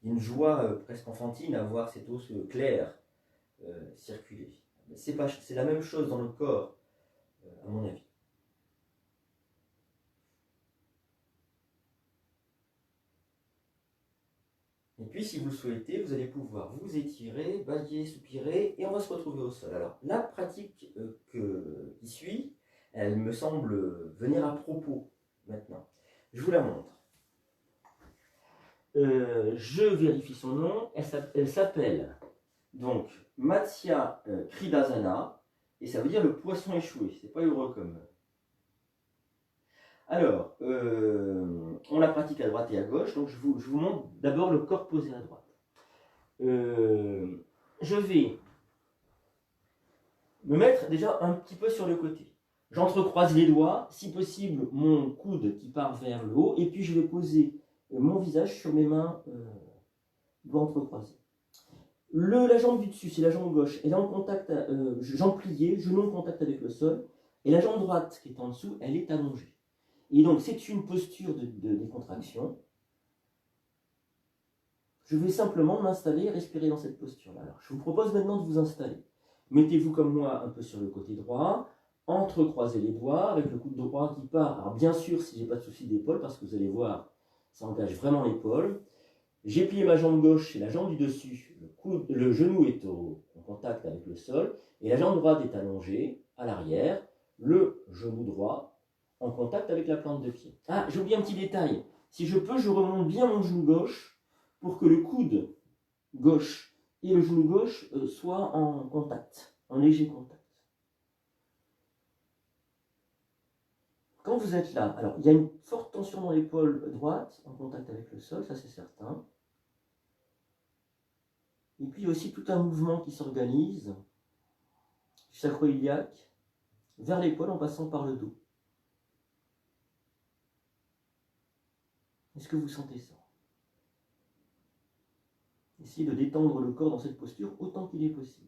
Il y a une joie presque enfantine à voir cette eau claire circuler. C'est la même chose dans le corps, à mon avis. Et puis, si vous le souhaitez, vous allez pouvoir vous étirer, bâiller, soupirer, et on va se retrouver au sol. Alors, la pratique qui suit, elle me semble venir à propos maintenant. Je vous la montre. Je vérifie son nom. Elle s'appelle donc Matsya Kridasana, et ça veut dire le poisson échoué. C'est pas heureux comme. Alors, on la pratique à droite et à gauche, donc je vous montre d'abord le corps posé à droite. Je vais me mettre déjà un petit peu sur le côté. J'entrecroise les doigts, si possible mon coude qui part vers le haut, et puis je vais poser mon visage sur mes mains doigts entrecroisés. La jambe du dessus, c'est la jambe gauche, elle est en contact, jambe pliée, genou en contact avec le sol, et la jambe droite qui est en dessous, elle est allongée. Et donc c'est une posture de décontraction. Je vais simplement m'installer et respirer dans cette posture-là. Alors, je vous propose maintenant de vous installer. Mettez-vous comme moi un peu sur le côté droit, entrecroisez les doigts avec le coude droit qui part. Alors bien sûr, si j'ai pas de souci d'épaule, parce que vous allez voir, ça engage vraiment l'épaule. J'ai plié ma jambe gauche, c'est la jambe du dessus. Le genou est en contact avec le sol et la jambe droite est allongée à l'arrière. Le genou droit en contact avec la plante de pied. Ah, j'ai oublié un petit détail. Si je peux, je remonte bien mon genou gauche pour que le coude gauche et le genou gauche soient en contact, en léger contact. Quand vous êtes là, alors il y a une forte tension dans l'épaule droite, en contact avec le sol, ça c'est certain. Et puis aussi tout un mouvement qui s'organise, du sacro-iliaque, vers l'épaule en passant par le dos. Est-ce que vous sentez ça? Essayez de détendre le corps dans cette posture autant qu'il est possible.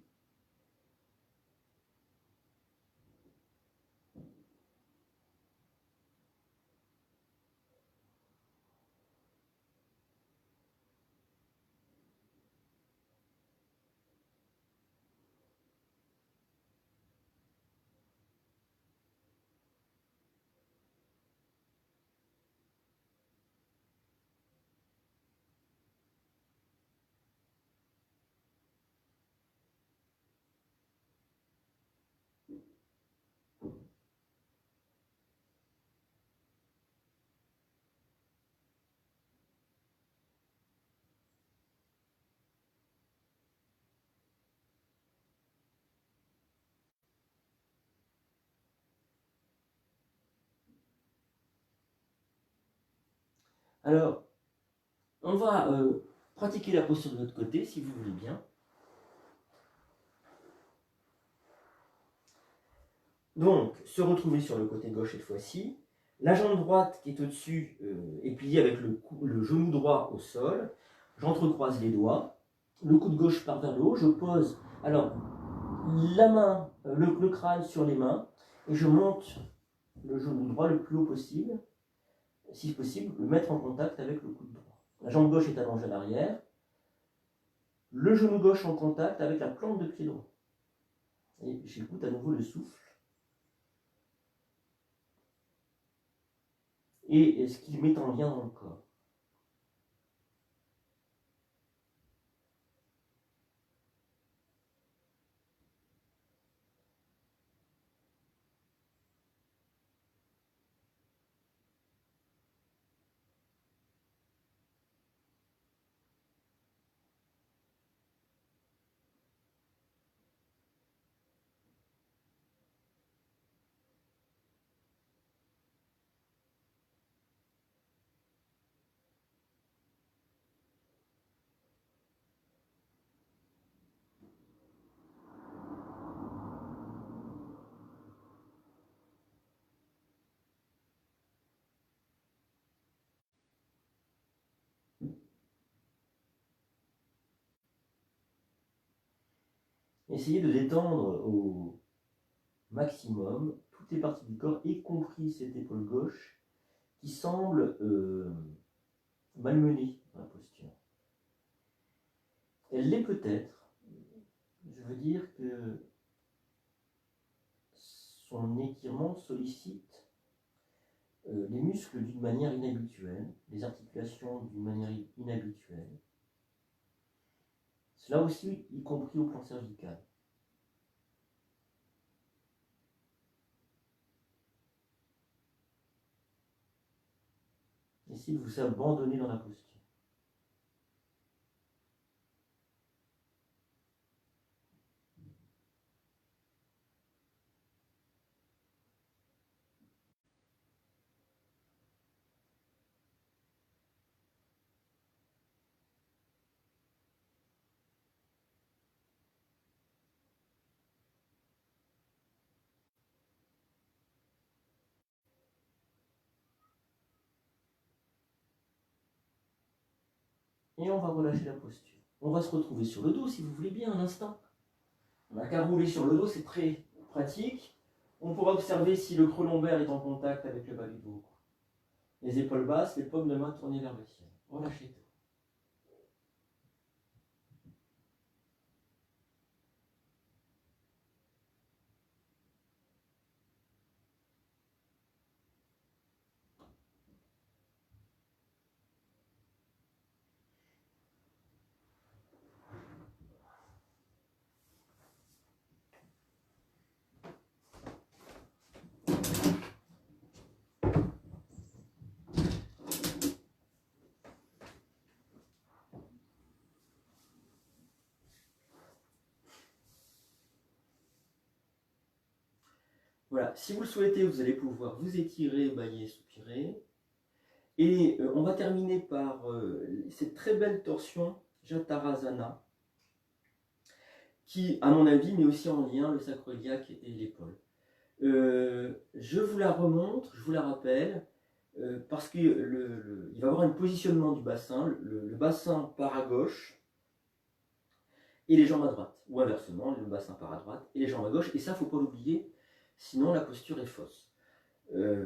Alors, on va pratiquez la posture de l'autre côté si vous voulez bien. Donc, se retrouver sur le côté gauche cette fois-ci. La jambe droite qui est au-dessus est pliée avec le genou droit au sol. J'entrecroise les doigts. Le coude gauche part vers le haut. Je pose alors la main, le crâne sur les mains et je monte le genou droit le plus haut possible. Si possible, le mettre en contact avec le coude droit. La jambe gauche est allongée à l'arrière. Le genou gauche en contact avec la plante de pied droit. Et j'écoute à nouveau le souffle. Et ce qui met en lien dans le corps. Essayez de détendre au maximum toutes les parties du corps, y compris cette épaule gauche, qui semble malmenée dans la posture. Elle l'est peut-être. Je veux dire que son étirement sollicite les muscles d'une manière inhabituelle, les articulations d'une manière inhabituelle. Cela aussi, y compris au plan cervical. Essayez de vous abandonner dans la posture. Et on va relâcher la posture. On va se retrouver sur le dos si vous voulez bien un instant. On n'a qu'à rouler sur le dos, c'est très pratique. On pourra observer si le creux lombaire est en contact avec le bas du dos. Les épaules basses, les paumes de main tournées vers le ciel. Relâchez tout. Voilà, si vous le souhaitez, vous allez pouvoir vous étirer, bâiller, soupirer. Et on va terminer par cette très belle torsion Jatarasana, qui, à mon avis, met aussi en lien le sacro-iliaque et l'épaule. Je vous la remontre, je vous la rappelle, parce qu'il va y avoir un positionnement du bassin. Le bassin part à gauche et les jambes à droite. Ou inversement, le bassin part à droite et les jambes à gauche. Et ça, il ne faut pas l'oublier, sinon la posture est fausse.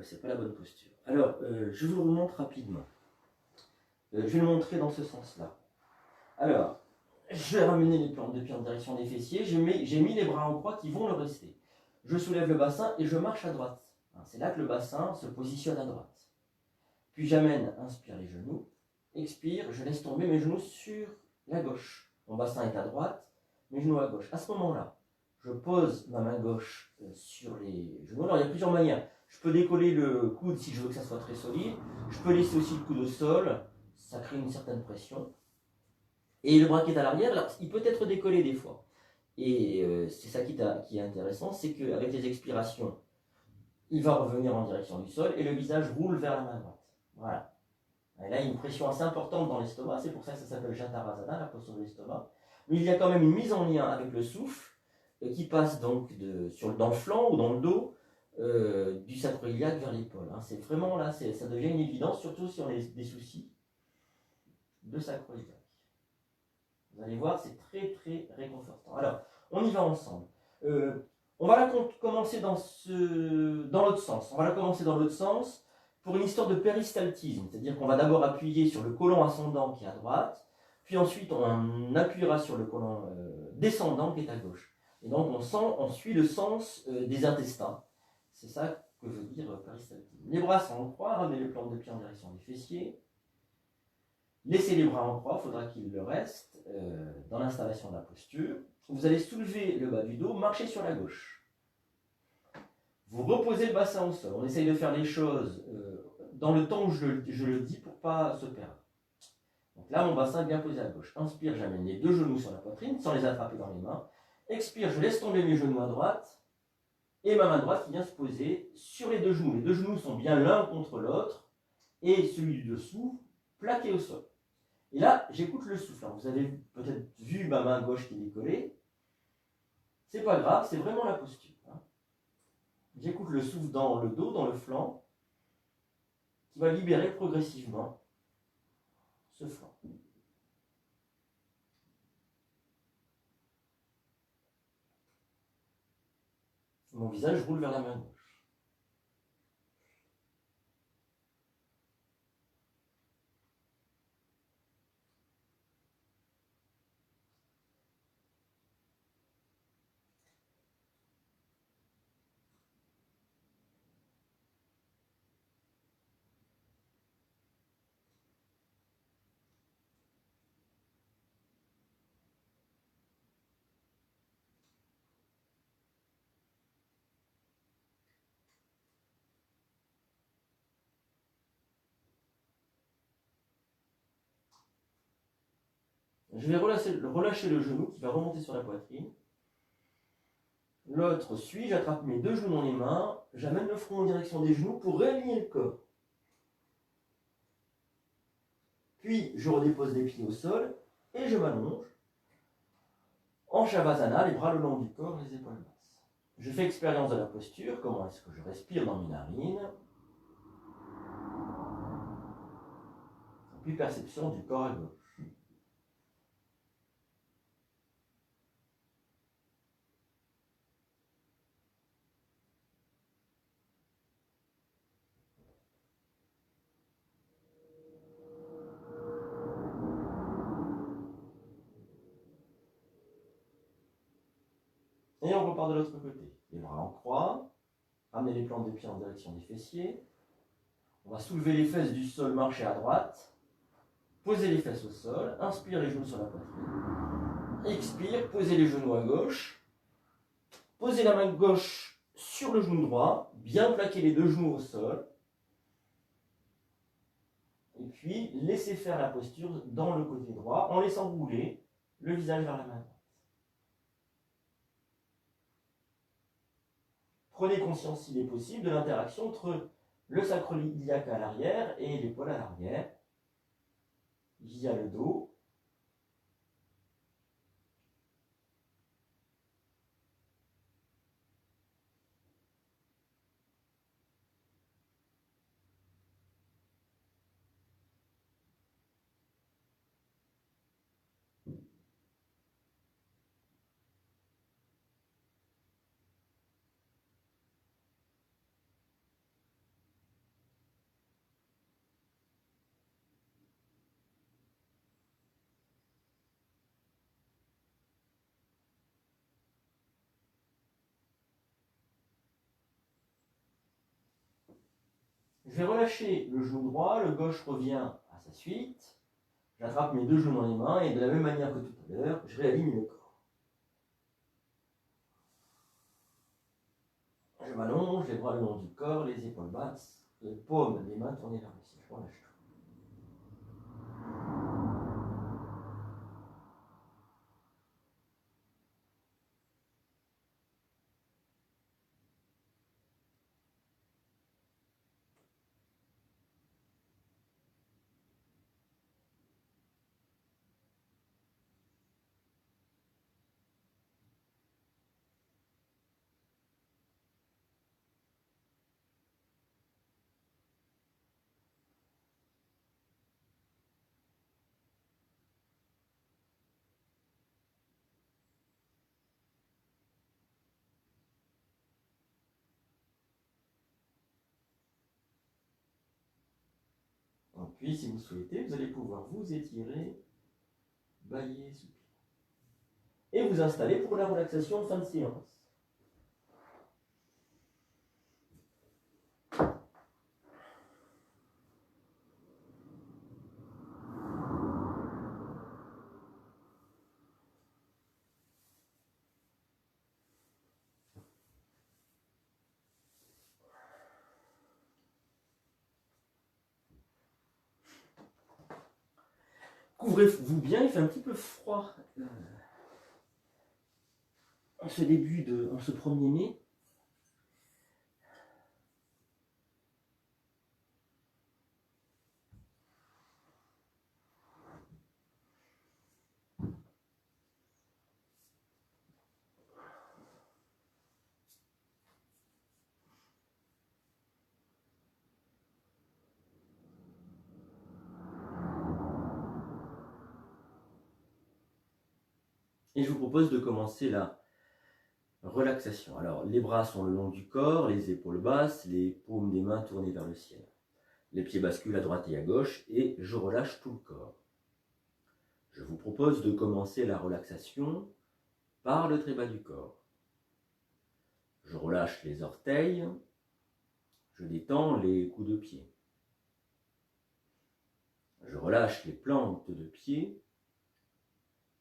C'est pas la bonne posture. Alors, je vous le remontre rapidement. Je vais le montrer dans ce sens-là. Alors, je vais ramener les plantes de pied en direction des fessiers. J'ai mis les bras en croix qui vont le rester. Je soulève le bassin et je marche à droite. C'est là que le bassin se positionne à droite. Puis j'amène, inspire les genoux. Expire, je laisse tomber mes genoux sur la gauche. Mon bassin est à droite, mes genoux à gauche. À ce moment-là, je pose ma main gauche sur les genoux. Alors il y a plusieurs manières. Je peux décoller le coude si je veux que ça soit très solide. Je peux laisser aussi le coude au sol. Ça crée une certaine pression. Et le bras qui est à l'arrière, alors, il peut être décollé des fois. Et c'est ça qui est intéressant, c'est qu'avec les expirations, il va revenir en direction du sol et le visage roule vers la main droite. Voilà. Et là, il y a une pression assez importante dans l'estomac, c'est pour ça que ça s'appelle Jatarasana, la posture de l'estomac. Mais il y a quand même une mise en lien avec le souffle qui passe donc dans le flanc ou dans le dos du sacro-iliaque vers l'épaule. Hein. C'est vraiment là, ça devient une évidence, surtout si on a des soucis de sacro-iliaque. Vous allez voir, c'est très très réconfortant. Alors, on y va ensemble. On va commencer dans l'autre sens. On va la commencer dans l'autre sens pour une histoire de péristaltisme, c'est-à-dire qu'on va d'abord appuyer sur le côlon ascendant qui est à droite, puis ensuite on appuiera sur le côlon descendant qui est à gauche. Et donc on suit le sens des intestins. C'est ça que veut dire péristaltisme. Les bras sont en croix, ramenez les plantes de pied en direction des fessiers. Laissez les bras en croix, il faudra qu'il le reste dans l'installation de la posture. Vous allez soulever le bas du dos, marcher sur la gauche. Vous reposez le bassin au sol. On essaye de faire les choses dans le temps où je le dis pour ne pas se perdre. Donc là, mon bassin est bien posé à gauche. Inspire, j'amène les deux genoux sur la poitrine sans les attraper dans les mains. Expire, je laisse tomber mes genoux à droite et ma main droite qui vient se poser sur les deux genoux. Les deux genoux sont bien l'un contre l'autre et celui du dessous plaqué au sol. Et là, j'écoute le souffle. Alors, vous avez peut-être vu ma main gauche qui est décollée. C'est pas grave, c'est vraiment la posture. Hein. J'écoute le souffle dans le dos, dans le flanc, qui va libérer progressivement ce flanc. Mon visage roule vers la main gauche. Je vais relâcher le genou qui va remonter sur la poitrine. L'autre suit, j'attrape mes deux genoux dans les mains, j'amène le front en direction des genoux pour réaligner le corps. Puis je redépose les pieds au sol et je m'allonge. En Shavasana, les bras le long du corps, les épaules basses. Je fais expérience de la posture, comment est-ce que je respire dans mes narines. Puis perception du corps à gauche. Et on repart de l'autre côté. Les bras en croix, ramenez les plantes des pieds en direction des fessiers. On va soulever les fesses du sol, marcher à droite. Posez les fesses au sol, inspire les genoux sur la poitrine. Expire, posez les genoux à gauche. Posez la main gauche sur le genou droit, bien plaquer les deux genoux au sol. Et puis, laissez faire la posture dans le côté droit en laissant rouler le visage vers la main droite. Prenez conscience, s'il est possible, de l'interaction entre le sacro-iliaque à l'arrière et l'épaule à l'arrière, via le dos. Je vais relâcher le genou droit, le gauche revient à sa suite. J'attrape mes deux genoux dans les mains et de la même manière que tout à l'heure, je réaligne le corps. Je m'allonge, les bras le long du corps, les épaules basses, les paumes des mains tournées vers le ciel. Je relâche tout. Puis, si vous souhaitez, vous allez pouvoir vous étirer, bâiller, soupirer. Et vous installer pour la relaxation en fin de séance. Couvrez-vous bien, il fait un petit peu froid en ce 1er mai. Et je vous propose de commencer la relaxation. Alors, les bras sont le long du corps, les épaules basses, les paumes des mains tournées vers le ciel. Les pieds basculent à droite et à gauche et je relâche tout le corps. Je vous propose de commencer la relaxation par le très bas du corps. Je relâche les orteils, je détends les coups de pied. Je relâche les plantes de pied,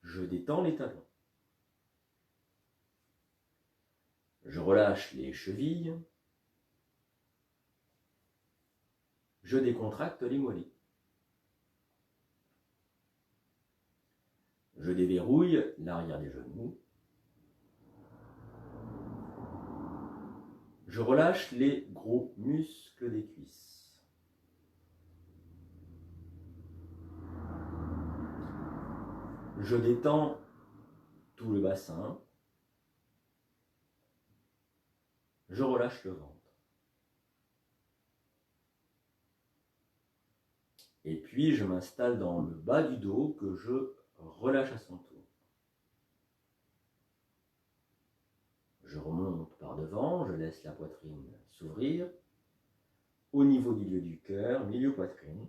je détends les talons. Je relâche les chevilles, je décontracte les mollets. Je déverrouille l'arrière des genoux. Je relâche les gros muscles des cuisses. Je détends tout le bassin. Je relâche le ventre. Et puis je m'installe dans le bas du dos que je relâche à son tour. Je remonte par devant, je laisse la poitrine s'ouvrir. Au niveau du lieu du cœur, milieu poitrine.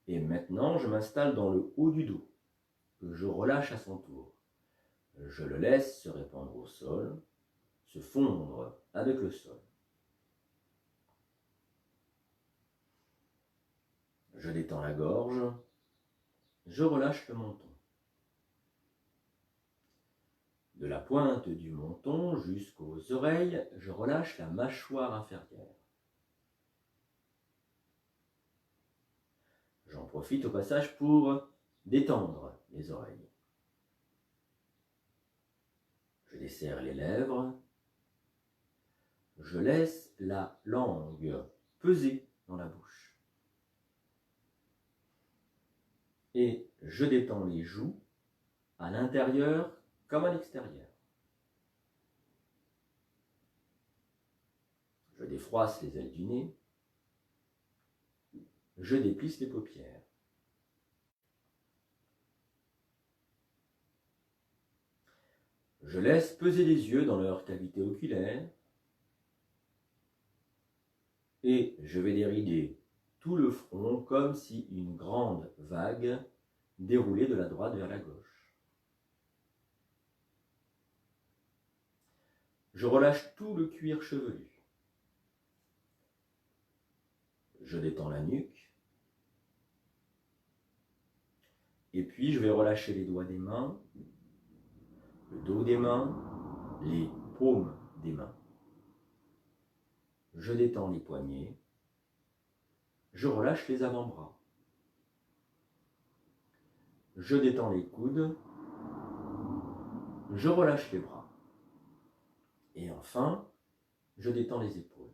Et maintenant, je m'installe dans le haut du dos, que je relâche à son tour. Je le laisse se répandre au sol, se fondre avec le sol. Je détends la gorge, je relâche le menton. De la pointe du menton jusqu'aux oreilles, je relâche la mâchoire inférieure. J'en profite au passage pour détendre les oreilles. Je desserre les lèvres. Je laisse la langue peser dans la bouche. Et je détends les joues à l'intérieur comme à l'extérieur. Je défroisse les ailes du nez. Je déplisse les paupières. Je laisse peser les yeux dans leur cavité oculaire. Et je vais dérider tout le front comme si une grande vague déroulait de la droite vers la gauche. Je relâche tout le cuir chevelu. Je détends la nuque. Et puis je vais relâcher les doigts des mains, le dos des mains, les paumes des mains. Je détends les poignets. Je relâche les avant-bras. Je détends les coudes. Je relâche les bras. Et enfin, je détends les épaules.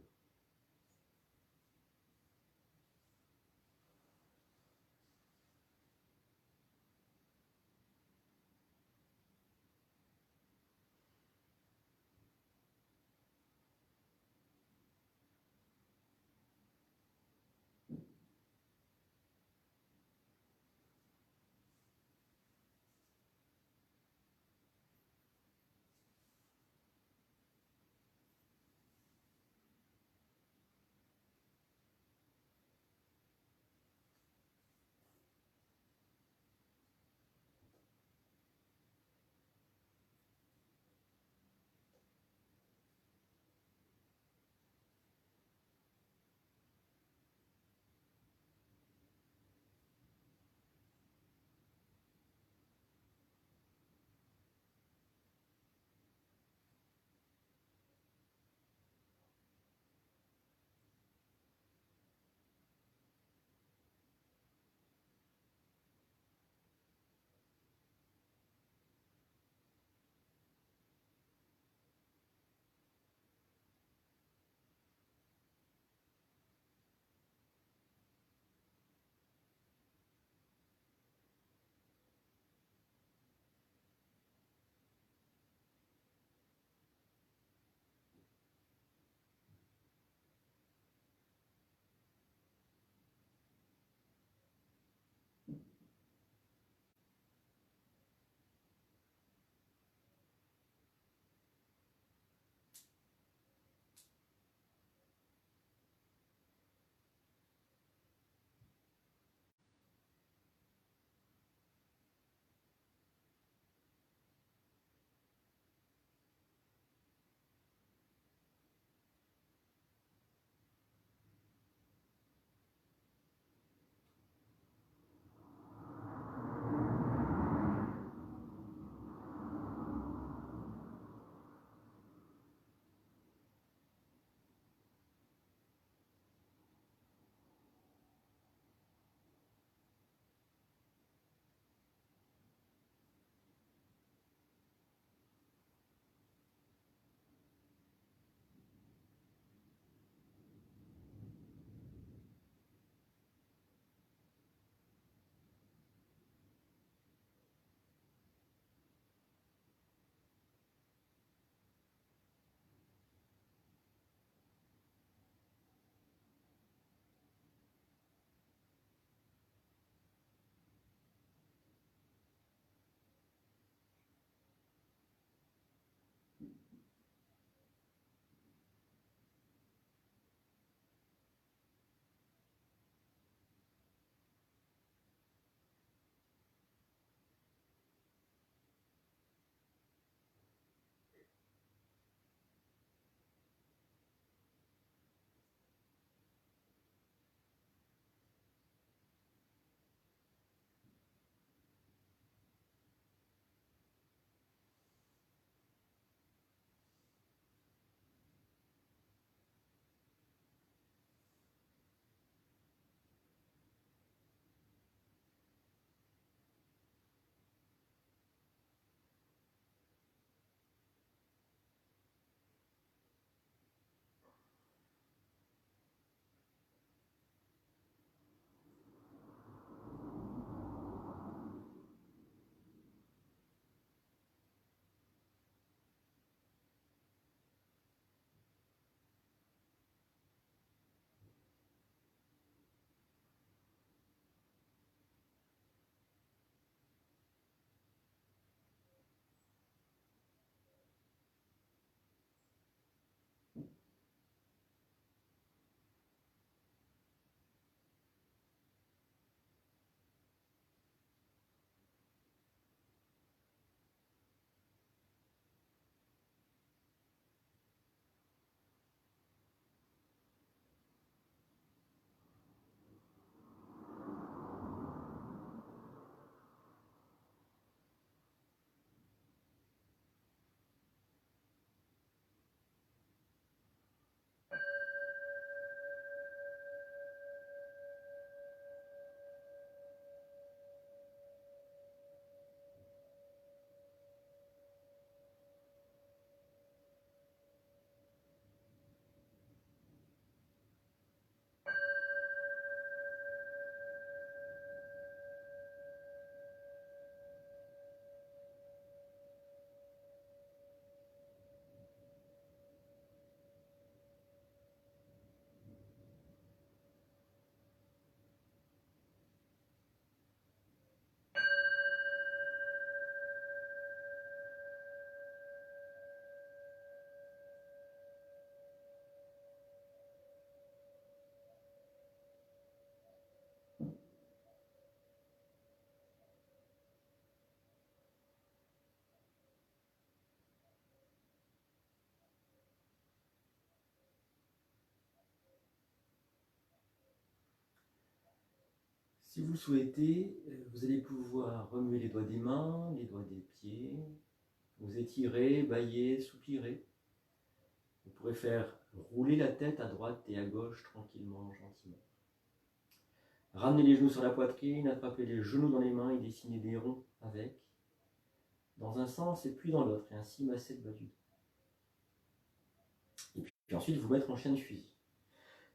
Si vous le souhaitez, vous allez pouvoir remuer les doigts des mains, les doigts des pieds, vous étirer, bâiller, soupirer. Vous pourrez faire rouler la tête à droite et à gauche tranquillement, gentiment. Ramener les genoux sur la poitrine, attraper les genoux dans les mains et dessiner des ronds avec, dans un sens et puis dans l'autre, et ainsi masser le bas du dos. Et puis ensuite vous mettre en chien de fusil.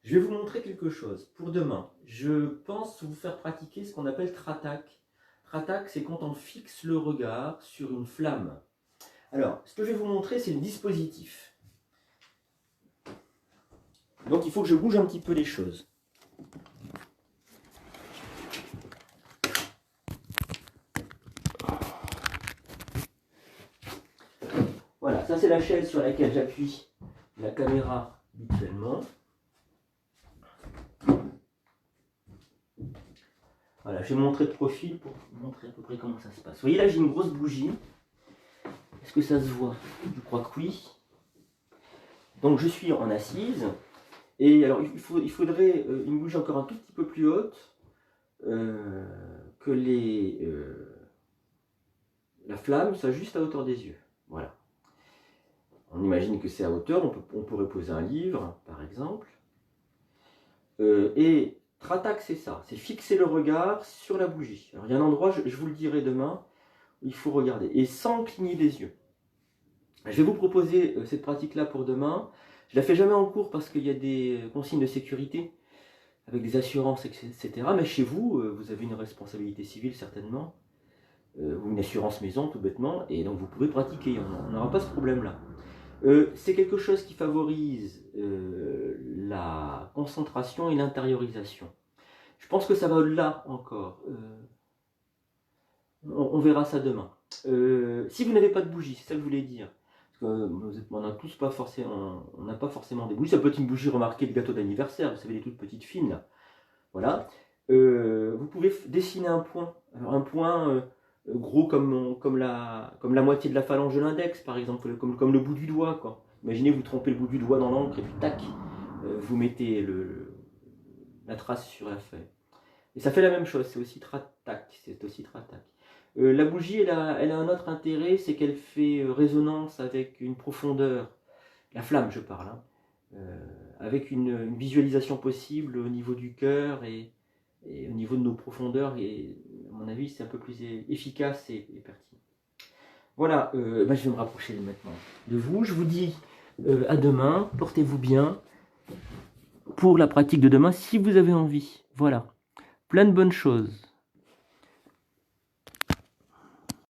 Je vais vous montrer quelque chose pour demain. Je pense vous faire pratiquer ce qu'on appelle tratak. Tratak, c'est quand on fixe le regard sur une flamme. Alors, ce que je vais vous montrer, c'est le dispositif. Donc il faut que je bouge un petit peu les choses. Voilà, ça c'est la chaise sur laquelle j'appuie la caméra habituellement. Voilà, je vais montrer de profil pour vous montrer à peu près comment ça se passe. Vous voyez là, j'ai une grosse bougie. Est-ce que ça se voit? Je crois que oui. Donc je suis en assise. Et alors il faudrait une bougie encore un tout petit peu plus haute que la flamme soit juste à hauteur des yeux. Voilà. On imagine que c'est à hauteur, on pourrait poser un livre, par exemple. Et tratak, c'est ça, c'est fixer le regard sur la bougie. Alors il y a un endroit, je vous le dirai demain, où il faut regarder, et sans cligner des yeux. Je vais vous proposer cette pratique-là pour demain. Je la fais jamais en cours parce qu'il y a des consignes de sécurité, avec des assurances, etc. Mais chez vous, vous avez une responsabilité civile certainement, ou une assurance maison tout bêtement, et donc vous pouvez pratiquer, on n'aura pas ce problème-là. C'est quelque chose qui favorise la concentration et l'intériorisation. Je pense que ça va au-delà encore. On verra ça demain. Si vous n'avez pas de bougie, c'est ça que je voulais dire. Parce que on n'a tous pas forcément, on n'a pas forcément des bougies. Ça peut être une bougie remarquée de gâteau d'anniversaire, vous savez, les toutes petites fines là. Voilà. Vous pouvez dessiner un point. Alors, un point gros comme la moitié de la phalange de l'index, par exemple, comme le bout du doigt, quoi. Imaginez, vous trompez le bout du doigt dans l'encre et puis tac, vous mettez la trace sur la feuille. Et ça fait la même chose, c'est aussi tratak, la bougie, elle a un autre intérêt, c'est qu'elle fait résonance avec une profondeur, la flamme je parle, hein, avec une visualisation possible au niveau du cœur et au niveau de nos profondeurs, et à mon avis c'est un peu plus efficace et pertinent. Voilà, je vais me rapprocher maintenant de vous. Je vous dis à demain, portez-vous bien pour la pratique de demain si vous avez envie. Voilà, plein de bonnes choses.